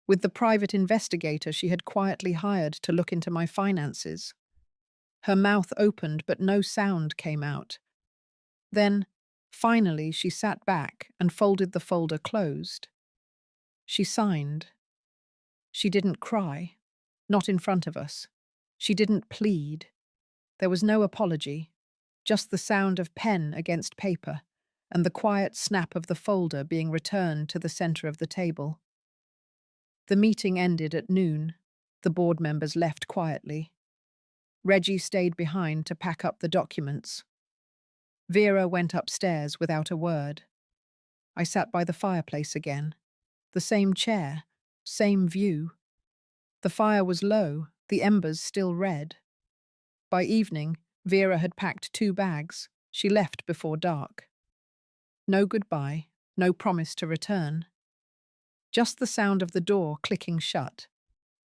with the private investigator she had quietly hired to look into my finances. Her mouth opened, but no sound came out. Then, finally, she sat back and folded the folder closed. She signed. She didn't cry, not in front of us. She didn't plead. There was no apology, just the sound of pen against paper and the quiet snap of the folder being returned to the center of the table. The meeting ended at noon. The board members left quietly. Reggie stayed behind to pack up the documents. Vera went upstairs without a word. I sat by the fireplace again. The same chair, same view. The fire was low, the embers still red. By evening, Vera had packed 2 bags. She left before dark. No goodbye, no promise to return. Just the sound of the door clicking shut,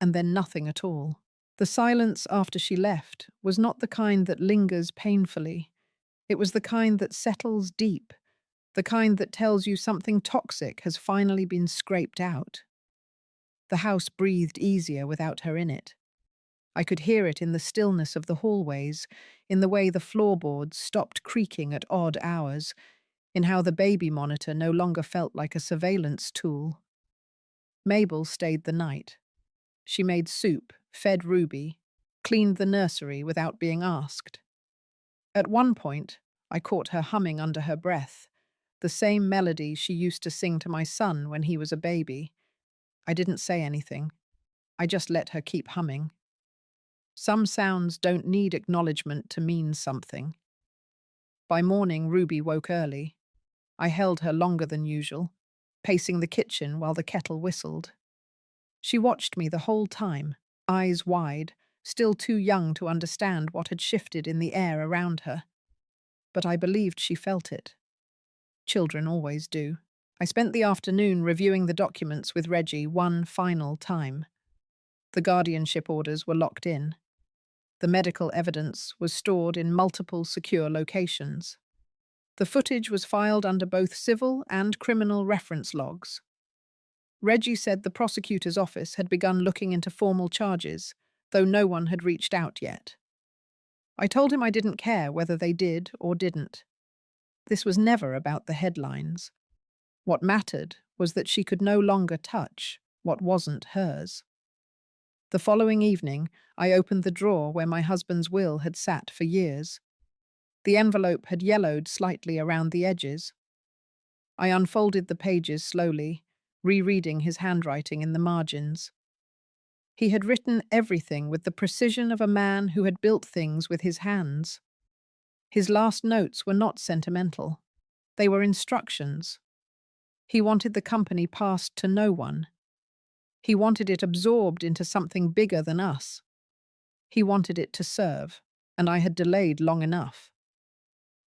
and then nothing at all. The silence after she left was not the kind that lingers painfully. It was the kind that settles deep, the kind that tells you something toxic has finally been scraped out. The house breathed easier without her in it. I could hear it in the stillness of the hallways, in the way the floorboards stopped creaking at odd hours, in how the baby monitor no longer felt like a surveillance tool. Mabel stayed the night. She made soup, fed Ruby, cleaned the nursery without being asked. At one point, I caught her humming under her breath, the same melody she used to sing to my son when he was a baby. I didn't say anything. I just let her keep humming. Some sounds don't need acknowledgement to mean something. By morning, Ruby woke early. I held her longer than usual, pacing the kitchen while the kettle whistled. She watched me the whole time, eyes wide, still too young to understand what had shifted in the air around her. But I believed she felt it. Children always do. I spent the afternoon reviewing the documents with Reggie one final time. The guardianship orders were locked in. The medical evidence was stored in multiple secure locations. The footage was filed under both civil and criminal reference logs. Reggie said the prosecutor's office had begun looking into formal charges, though no one had reached out yet. I told him I didn't care whether they did or didn't. This was never about the headlines. What mattered was that she could no longer touch what wasn't hers. The following evening, I opened the drawer where my husband's will had sat for years. The envelope had yellowed slightly around the edges. I unfolded the pages slowly, rereading his handwriting in the margins. He had written everything with the precision of a man who had built things with his hands. His last notes were not sentimental. They were instructions. He wanted the company passed to no one. He wanted it absorbed into something bigger than us. He wanted it to serve, and I had delayed long enough.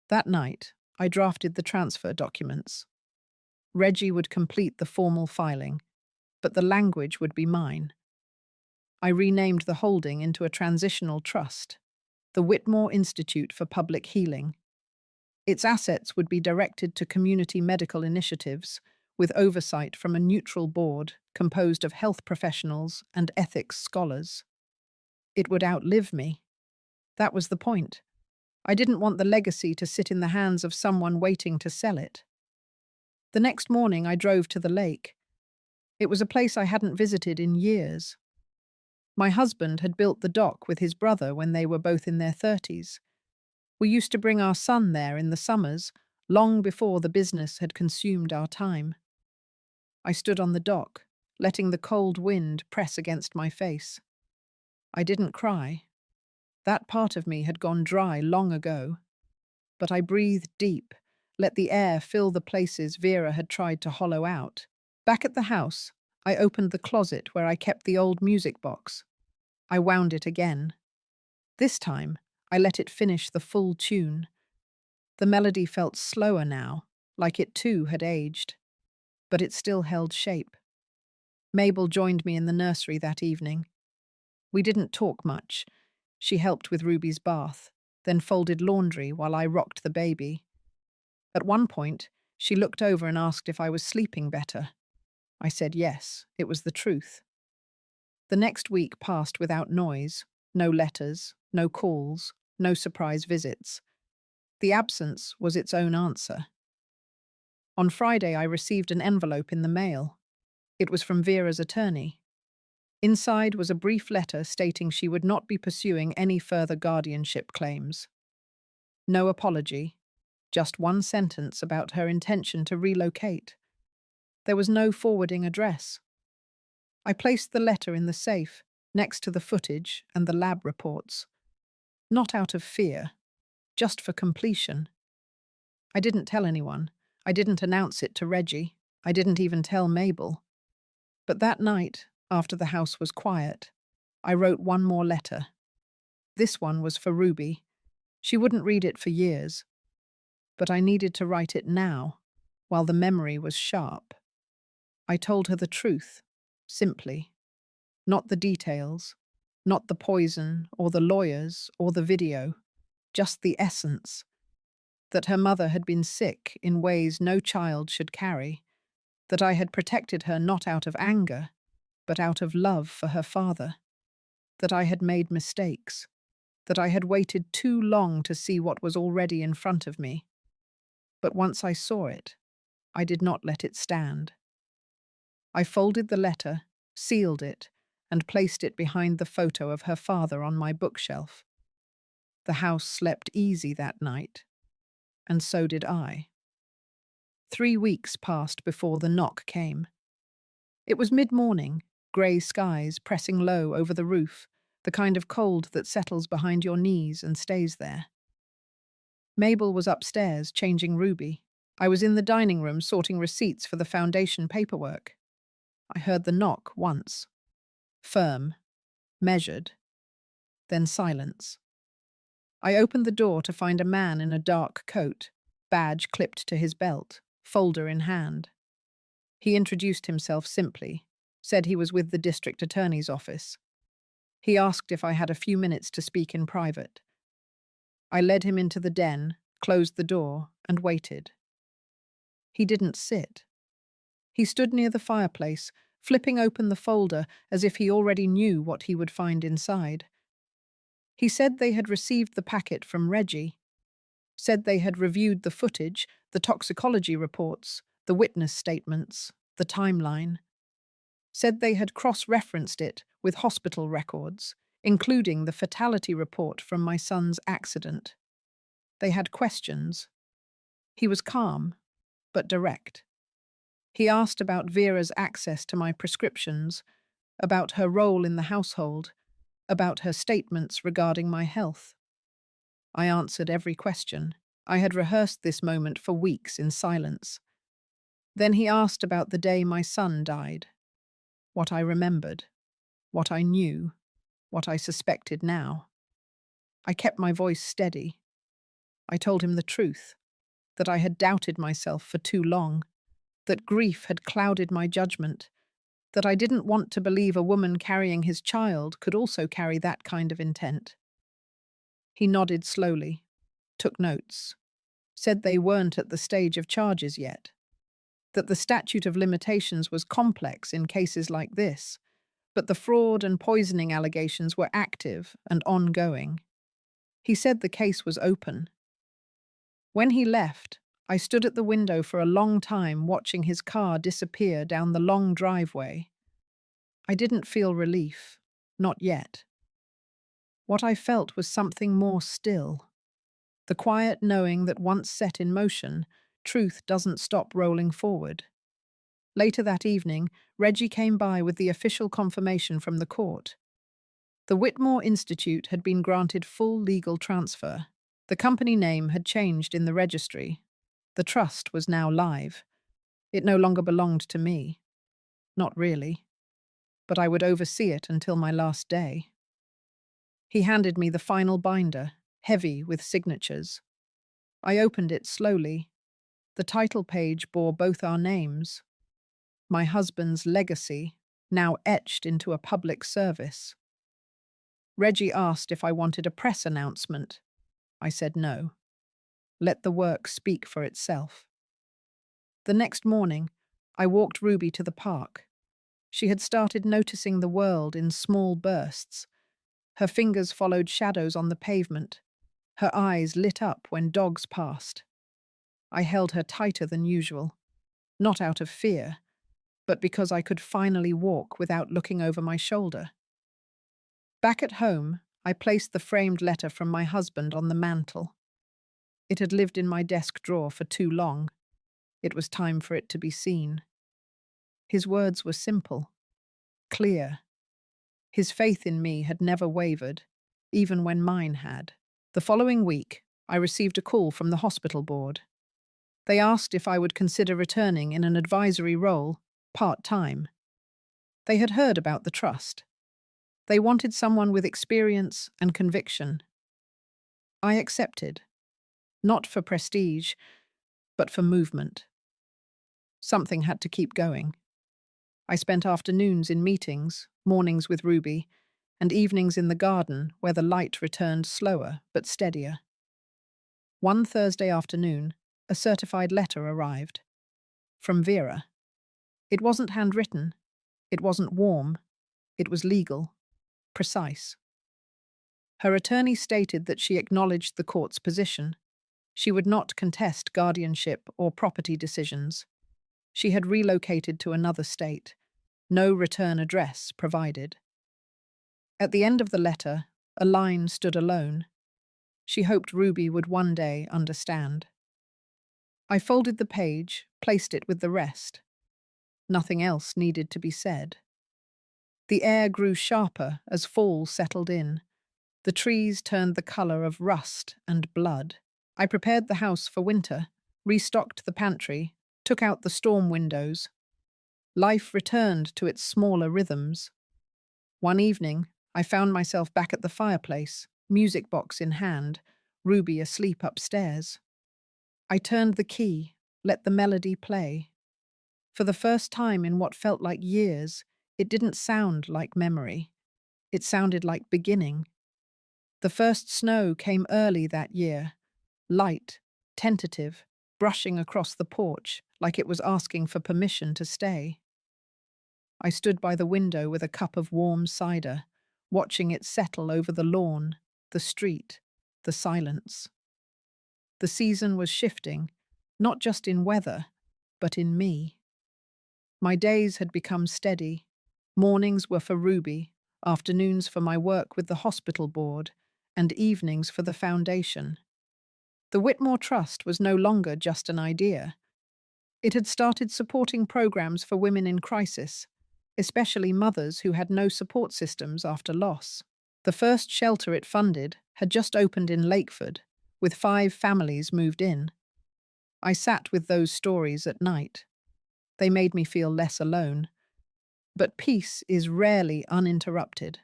That night, I drafted the transfer documents. Reggie would complete the formal filing, but the language would be mine. I renamed the holding into a transitional trust, the Whitmore Institute for Public Healing. Its assets would be directed to community medical initiatives, with oversight from a neutral board composed of health professionals and ethics scholars. It would outlive me. That was the point. I didn't want the legacy to sit in the hands of someone waiting to sell it. The next morning I drove to the lake. It was a place I hadn't visited in years. My husband had built the dock with his brother when they were both in their 30s. We used to bring our son there in the summers, long before the business had consumed our time. I stood on the dock, letting the cold wind press against my face. I didn't cry. That part of me had gone dry long ago. But I breathed deep, let the air fill the places Vera had tried to hollow out. Back at the house, I opened the closet where I kept the old music box. I wound it again. This time, I let it finish the full tune. The melody felt slower now, like it too had aged. But it still held shape. Mabel joined me in the nursery that evening. We didn't talk much. She helped with Ruby's bath, then folded laundry while I rocked the baby. At one point, she looked over and asked if I was sleeping better. I said yes, it was the truth. The next week passed without noise, no letters, no calls, no surprise visits. The absence was its own answer. On Friday, I received an envelope in the mail. It was from Vera's attorney. Inside was a brief letter stating she would not be pursuing any further guardianship claims. No apology, just one sentence about her intention to relocate. There was no forwarding address. I placed the letter in the safe, next to the footage and the lab reports. Not out of fear, just for completion. I didn't tell anyone. I didn't announce it to Reggie. I didn't even tell Mabel. But that night, after the house was quiet, I wrote one more letter. This one was for Ruby. She wouldn't read it for years, but I needed to write it now, while the memory was sharp. I told her the truth, simply. Not the details, not the poison, or the lawyers, or the video, just the essence. That her mother had been sick in ways no child should carry, that I had protected her not out of anger, but out of love for her father, that I had made mistakes, that I had waited too long to see what was already in front of me. But once I saw it, I did not let it stand. I folded the letter, sealed it, and placed it behind the photo of her father on my bookshelf. The house slept easy that night, and so did I. 3 weeks passed before the knock came. It was mid-morning, grey skies pressing low over the roof, the kind of cold that settles behind your knees and stays there. Mabel was upstairs changing Ruby. I was in the dining room sorting receipts for the foundation paperwork. I heard the knock once. Firm, measured, then silence. I opened the door to find a man in a dark coat, badge clipped to his belt, folder in hand. He introduced himself simply, said he was with the district attorney's office. He asked if I had a few minutes to speak in private. I led him into the den, closed the door, and waited. He didn't sit. He stood near the fireplace, flipping open the folder as if he already knew what he would find inside. He said they had received the packet from Reggie, said they had reviewed the footage, the toxicology reports, the witness statements, the timeline, said they had cross-referenced it with hospital records, including the fatality report from my son's accident. They had questions. He was calm, but direct. He asked about Vera's access to my prescriptions, about her role in the household, about her statements regarding my health. I answered every question. I had rehearsed this moment for weeks in silence. Then he asked about the day my son died, what I remembered, what I knew, what I suspected now. I kept my voice steady. I told him the truth, that I had doubted myself for too long, that grief had clouded my judgment, that I didn't want to believe a woman carrying his child could also carry that kind of intent. He nodded slowly, took notes, said they weren't at the stage of charges yet, that the statute of limitations was complex in cases like this, but the fraud and poisoning allegations were active and ongoing. He said the case was open. When he left, I stood at the window for a long time watching his car disappear down the long driveway. I didn't feel relief, not yet. What I felt was something more still. The quiet knowing that once set in motion, truth doesn't stop rolling forward. Later that evening, Reggie came by with the official confirmation from the court. The Whitmore Institute had been granted full legal transfer. The company name had changed in the registry. The trust was now live. It no longer belonged to me. Not really. But I would oversee it until my last day. He handed me the final binder, heavy with signatures. I opened it slowly. The title page bore both our names. My husband's legacy, now etched into a public service. Reggie asked if I wanted a press announcement. I said no. Let the work speak for itself. The next morning, I walked Ruby to the park. She had started noticing the world in small bursts. Her fingers followed shadows on the pavement. Her eyes lit up when dogs passed. I held her tighter than usual, not out of fear, but because I could finally walk without looking over my shoulder. Back at home, I placed the framed letter from my husband on the mantel. It had lived in my desk drawer for too long. It was time for it to be seen. His words were simple, clear. His faith in me had never wavered, even when mine had. The following week, I received a call from the hospital board. They asked if I would consider returning in an advisory role, part-time. They had heard about the trust. They wanted someone with experience and conviction. I accepted, not for prestige, but for movement. Something had to keep going. I spent afternoons in meetings, mornings with Ruby, and evenings in the garden where the light returned slower but steadier. One Thursday afternoon, a certified letter arrived. From Vera. It wasn't handwritten. It wasn't warm. It was legal. Precise. Her attorney stated that she acknowledged the court's position. She would not contest guardianship or property decisions. She had relocated to another state. No return address provided. At the end of the letter, a line stood alone. She hoped Ruby would one day understand. I folded the page, placed it with the rest. Nothing else needed to be said. The air grew sharper as fall settled in. The trees turned the color of rust and blood. I prepared the house for winter, restocked the pantry, took out the storm windows. Life returned to its smaller rhythms. One evening, I found myself back at the fireplace, music box in hand, Ruby asleep upstairs. I turned the key, let the melody play. For the first time in what felt like years, it didn't sound like memory. It sounded like beginning. The first snow came early that year, light, tentative, brushing across the porch like it was asking for permission to stay. I stood by the window with a cup of warm cider, watching it settle over the lawn, the street, the silence. The season was shifting, not just in weather, but in me. My days had become steady. Mornings were for Ruby, afternoons for my work with the hospital board, and evenings for the foundation. The Whitmore Trust was no longer just an idea. It had started supporting programs for women in crisis, especially mothers who had no support systems after loss. The first shelter it funded had just opened in Lakeford, with 5 families moved in. I sat with those stories at night. They made me feel less alone. But peace is rarely uninterrupted.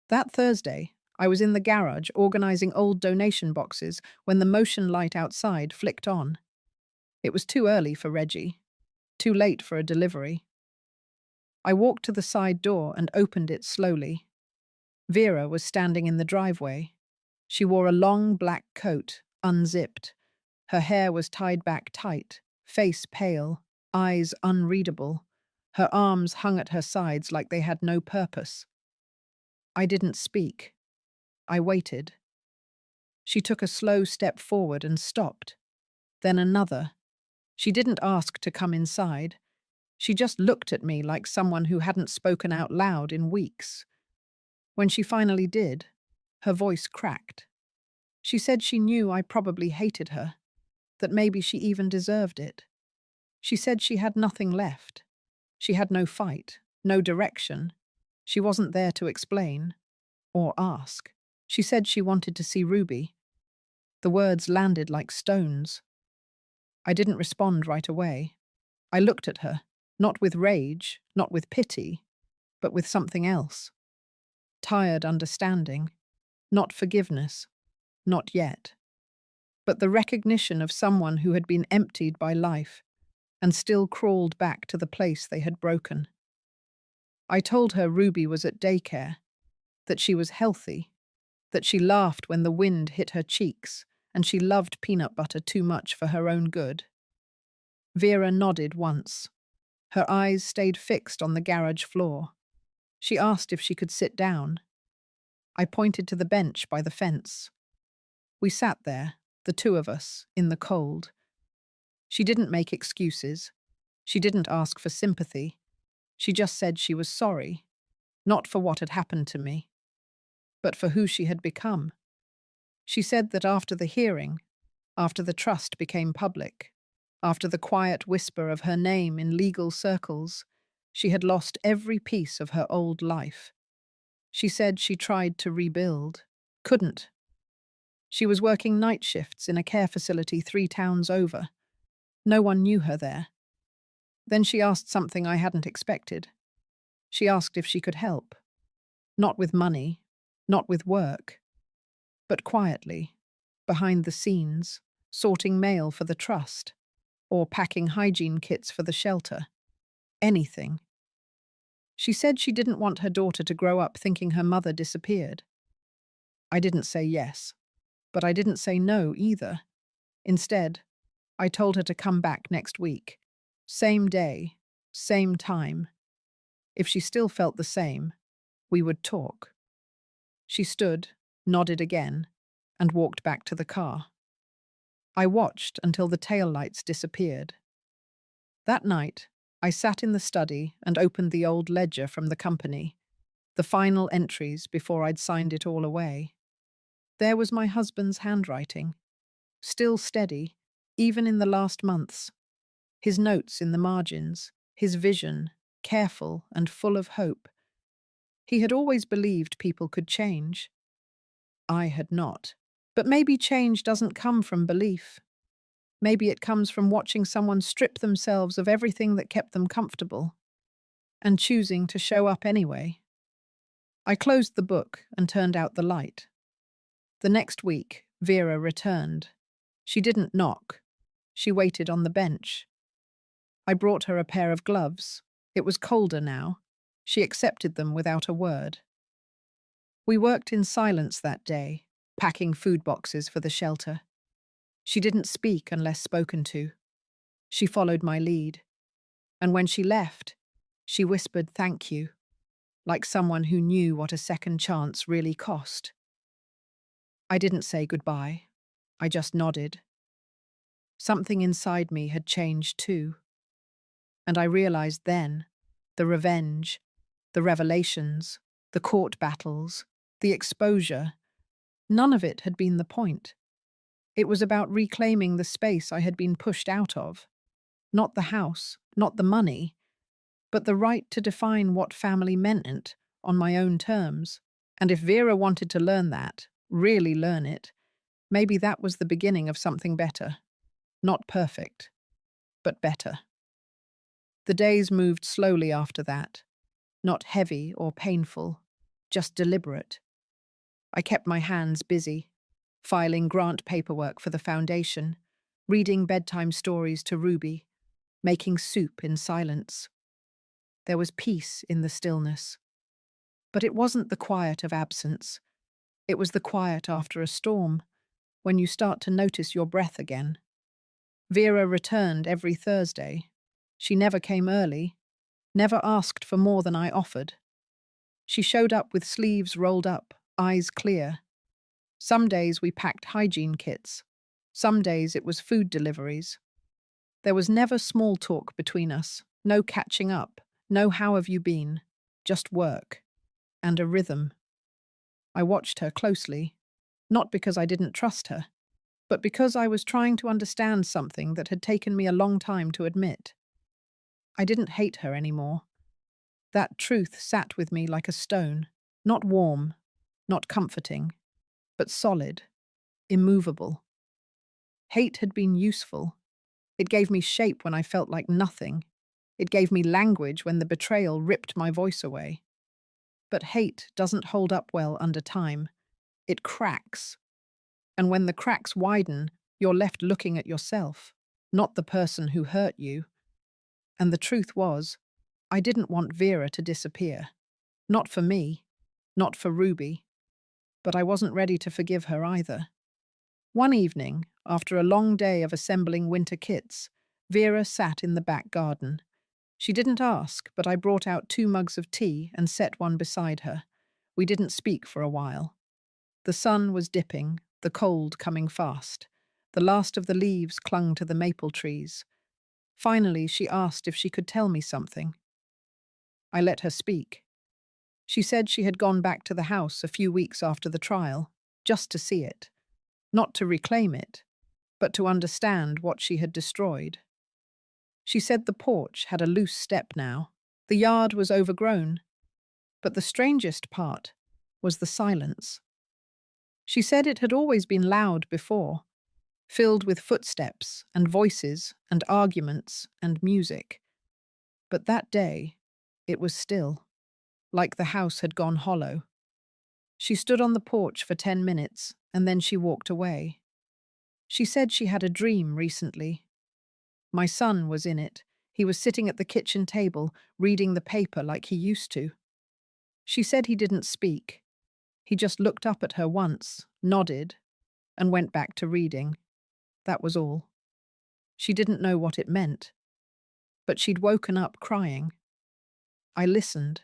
That Thursday, I was in the garage organizing old donation boxes when the motion light outside flicked on. It was too early for Reggie, too late for a delivery. I walked to the side door and opened it slowly. Vera was standing in the driveway. She wore a long black coat, unzipped. Her hair was tied back tight, face pale, eyes unreadable. Her arms hung at her sides like they had no purpose. I didn't speak. I waited. She took a slow step forward and stopped. Then another. She didn't ask to come inside. She just looked at me like someone who hadn't spoken out loud in weeks. When she finally did, her voice cracked. She said she knew I probably hated her, that maybe she even deserved it. She said she had nothing left. She had no fight, no direction. She wasn't there to explain or ask. She said she wanted to see Ruby. The words landed like stones. I didn't respond right away. I looked at her, not with rage, not with pity, but with something else. Tired understanding, not forgiveness, not yet. But the recognition of someone who had been emptied by life and still crawled back to the place they had broken. I told her Ruby was at daycare, that she was healthy, that she laughed when the wind hit her cheeks, and she loved peanut butter too much for her own good. Vera nodded once. Her eyes stayed fixed on the garage floor. She asked if she could sit down. I pointed to the bench by the fence. We sat there, the two of us, in the cold. She didn't make excuses. She didn't ask for sympathy. She just said she was sorry, not for what had happened to me, but for who she had become. She said that after the hearing, after the trust became public, after the quiet whisper of her name in legal circles, she had lost every piece of her old life. She said she tried to rebuild, couldn't. She was working night shifts in a care facility 3 towns over, No one knew her there. Then she asked something I hadn't expected. She asked if she could help. Not with money, not with work, but quietly, behind the scenes, sorting mail for the trust, or packing hygiene kits for the shelter. Anything. She said she didn't want her daughter to grow up thinking her mother disappeared. I didn't say yes, but I didn't say no either. Instead, I told her to come back next week. Same day, same time. If she still felt the same, we would talk. She stood, nodded again, and walked back to the car. I watched until the taillights disappeared. That night, I sat in the study and opened the old ledger from the company, the final entries before I'd signed it all away. There was my husband's handwriting, still steady, even in the last months. His notes in the margins, his vision, careful and full of hope. He had always believed people could change. I had not. But maybe change doesn't come from belief. Maybe it comes from watching someone strip themselves of everything that kept them comfortable and choosing to show up anyway. I closed the book and turned out the light. The next week, Vera returned. She didn't knock. She waited on the bench. I brought her a pair of gloves. It was colder now. She accepted them without a word. We worked in silence that day, packing food boxes for the shelter. She didn't speak unless spoken to. She followed my lead. And when she left, she whispered thank you, like someone who knew what a second chance really cost. I didn't say goodbye. I just nodded. Something inside me had changed too. And I realized then, the revenge, the revelations, the court battles, the exposure, none of it had been the point. It was about reclaiming the space I had been pushed out of. Not the house, not the money, but the right to define what family meant on my own terms. And if Vera wanted to learn that, really learn it, maybe that was the beginning of something better. Not perfect, but better. The days moved slowly after that, not heavy or painful, just deliberate. I kept my hands busy, filing grant paperwork for the foundation, reading bedtime stories to Ruby, making soup in silence. There was peace in the stillness. But it wasn't the quiet of absence. It was the quiet after a storm, when you start to notice your breath again. Vera returned every Thursday. She never came early, never asked for more than I offered. She showed up with sleeves rolled up, eyes clear. Some days we packed hygiene kits. Some days it was food deliveries. There was never small talk between us, no catching up, no how have you been, just work. And a rhythm. I watched her closely, not because I didn't trust her, but because I was trying to understand something that had taken me a long time to admit. I didn't hate her anymore. That truth sat with me like a stone, not warm, not comforting, but solid, immovable. Hate had been useful. It gave me shape when I felt like nothing. It gave me language when the betrayal ripped my voice away. But hate doesn't hold up well under time. It cracks. And when the cracks widen, you're left looking at yourself, not the person who hurt you. And the truth was, I didn't want Vera to disappear. Not for me, not for Ruby. But I wasn't ready to forgive her either. One evening, after a long day of assembling winter kits, Vera sat in the back garden. She didn't ask, but I brought out 2 mugs of tea and set one beside her. We didn't speak for a while. The sun was dipping, the cold coming fast. The last of the leaves clung to the maple trees. Finally, she asked if she could tell me something. I let her speak. She said she had gone back to the house a few weeks after the trial, just to see it. Not to reclaim it, but to understand what she had destroyed. She said the porch had a loose step now. The yard was overgrown. But the strangest part was the silence. She said it had always been loud before, filled with footsteps and voices and arguments and music. But that day, it was still, like the house had gone hollow. She stood on the porch for 10 minutes and then she walked away. She said she had a dream recently. My son was in it. He was sitting at the kitchen table, reading the paper like he used to. She said he didn't speak. He just looked up at her once, nodded, and went back to reading. That was all. She didn't know what it meant, but she'd woken up crying. I listened,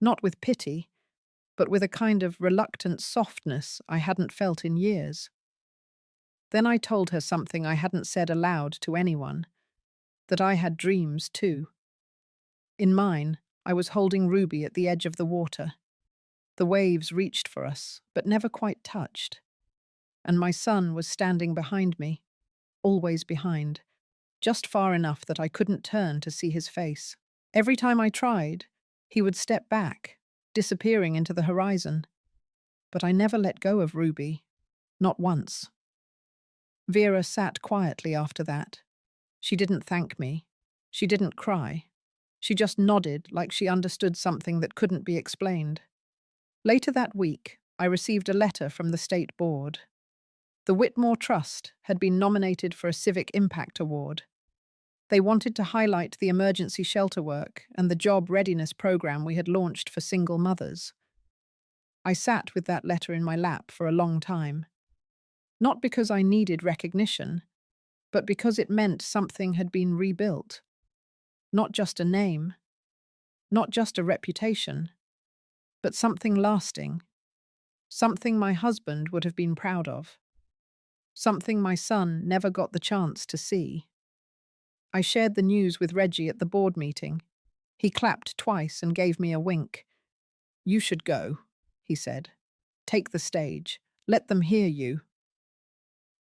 not with pity, but with a kind of reluctant softness I hadn't felt in years. Then I told her something I hadn't said aloud to anyone, that I had dreams too. In mine, I was holding Ruby at the edge of the water. The waves reached for us, but never quite touched. And my son was standing behind me, always behind, just far enough that I couldn't turn to see his face. Every time I tried, he would step back, disappearing into the horizon. But I never let go of Ruby, not once. Vera sat quietly after that. She didn't thank me. She didn't cry. She just nodded like she understood something that couldn't be explained. Later that week, I received a letter from the state board. The Whitmore Trust had been nominated for a Civic Impact Award. They wanted to highlight the emergency shelter work and the job readiness program we had launched for single mothers. I sat with that letter in my lap for a long time. Not because I needed recognition, but because it meant something had been rebuilt. Not just a name, not just a reputation, but something lasting. Something my husband would have been proud of. Something my son never got the chance to see. I shared the news with Reggie at the board meeting. He clapped twice and gave me a wink. "You should go," he said. "Take the stage. Let them hear you."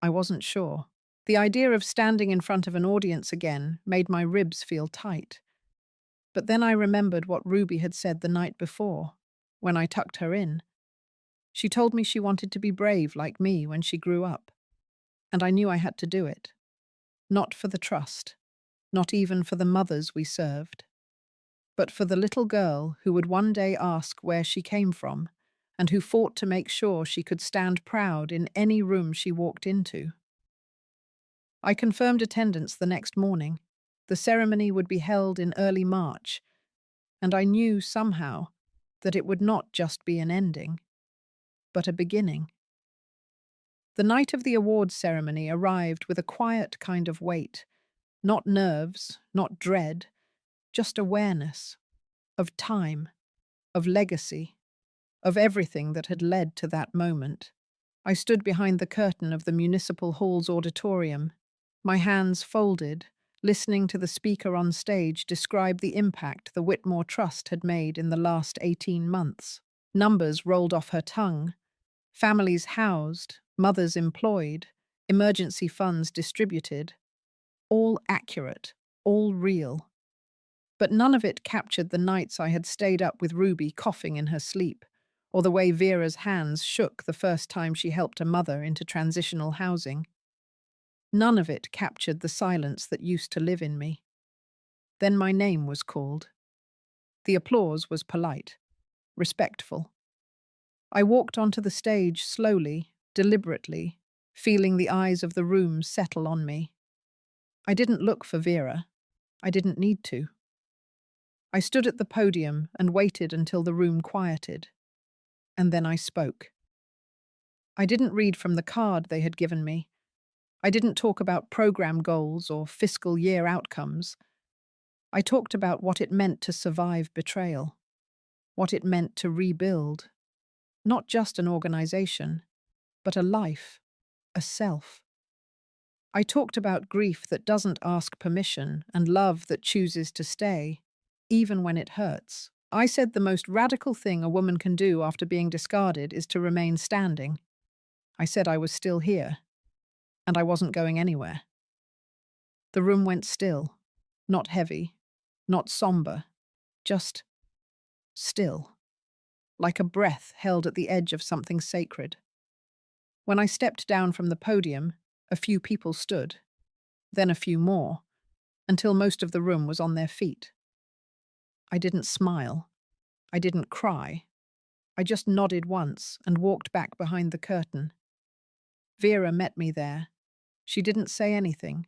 I wasn't sure. The idea of standing in front of an audience again made my ribs feel tight. But then I remembered what Ruby had said the night before, when I tucked her in. She told me she wanted to be brave like me when she grew up. And I knew I had to do it. Not for the trust, not even for the mothers we served, but for the little girl who would one day ask where she came from and who fought to make sure she could stand proud in any room she walked into. I confirmed attendance the next morning. The ceremony would be held in early March, and I knew somehow that it would not just be an ending, but a beginning. The night of the awards ceremony arrived with a quiet kind of weight, not nerves, not dread, just awareness of time, of legacy, of everything that had led to that moment. I stood behind the curtain of the Municipal Hall's auditorium, my hands folded, listening to the speaker on stage describe the impact the Whitmore Trust had made in the last 18 months. Numbers rolled off her tongue. Families housed, mothers employed, emergency funds distributed. All accurate, all real. But none of it captured the nights I had stayed up with Ruby coughing in her sleep, or the way Vera's hands shook the first time she helped a mother into transitional housing. None of it captured the silence that used to live in me. Then my name was called. The applause was polite, respectful. I walked onto the stage slowly, deliberately, feeling the eyes of the room settle on me. I didn't look for Vera. I didn't need to. I stood at the podium and waited until the room quieted. And then I spoke. I didn't read from the card they had given me. I didn't talk about program goals or fiscal year outcomes. I talked about what it meant to survive betrayal, what it meant to rebuild, not just an organization, but a life, a self. I talked about grief that doesn't ask permission and love that chooses to stay, even when it hurts. I said the most radical thing a woman can do after being discarded is to remain standing. I said I was still here, and I wasn't going anywhere. The room went still, not heavy, not somber, just still, like a breath held at the edge of something sacred. When I stepped down from the podium, A few people stood, then a few more, until most of the room was on their feet. I didn't smile. I didn't cry. I just nodded once and walked back behind the curtain. Vera met me there. She didn't say anything,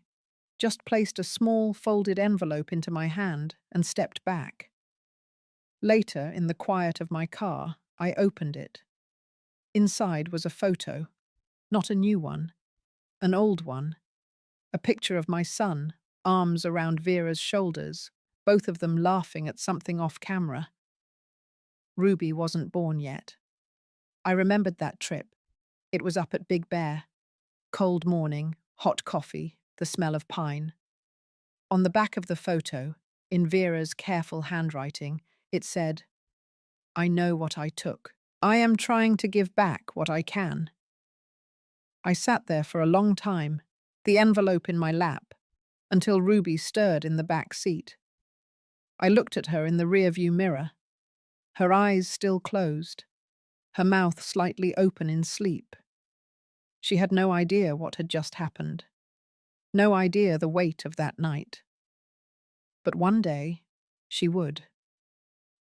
just placed a small folded envelope into my hand and stepped back. Later, in the quiet of my car, I opened it. Inside was a photo, not a new one, an old one, a picture of my son, arms around Vera's shoulders, both of them laughing at something off camera. Ruby wasn't born yet. I remembered that trip. It was up at Big Bear. Cold morning, hot coffee, the smell of pine. On the back of the photo, in Vera's careful handwriting, it said, "I know what I took. I am trying to give back what I can." I sat there for a long time, the envelope in my lap, until Ruby stirred in the back seat. I looked at her in the rearview mirror, her eyes still closed, her mouth slightly open in sleep. She had no idea what had just happened, no idea the weight of that night. But one day, she would.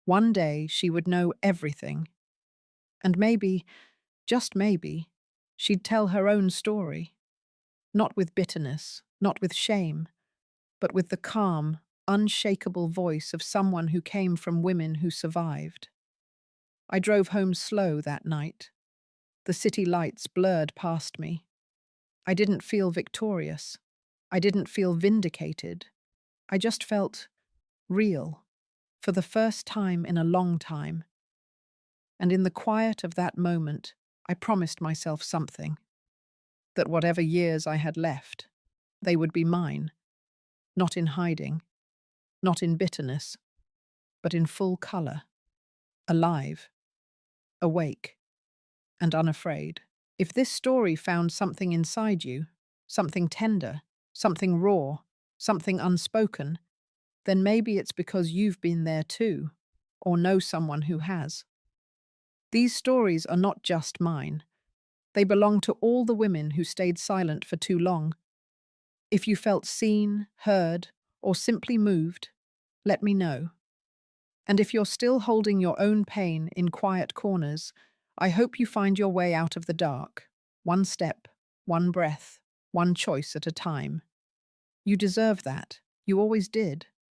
One day she would know everything. And maybe, just maybe, she'd tell her own story. Not with bitterness, not with shame, but with the calm, unshakable voice of someone who came from women who survived. I drove home slow that night. The city lights blurred past me. I didn't feel victorious. I didn't feel vindicated. I just felt real, for the first time in a long time. And in the quiet of that moment, I promised myself something. That whatever years I had left, they would be mine, not in hiding, not in bitterness, but in full color, alive, awake, and unafraid. If this story found something inside you, something tender, something raw, something unspoken, then maybe it's because you've been there too, or know someone who has. These stories are not just mine. They belong to all the women who stayed silent for too long. If you felt seen, heard, or simply moved, let me know. And if you're still holding your own pain in quiet corners, I hope you find your way out of the dark, one step, one breath, one choice at a time. You deserve that. You always did.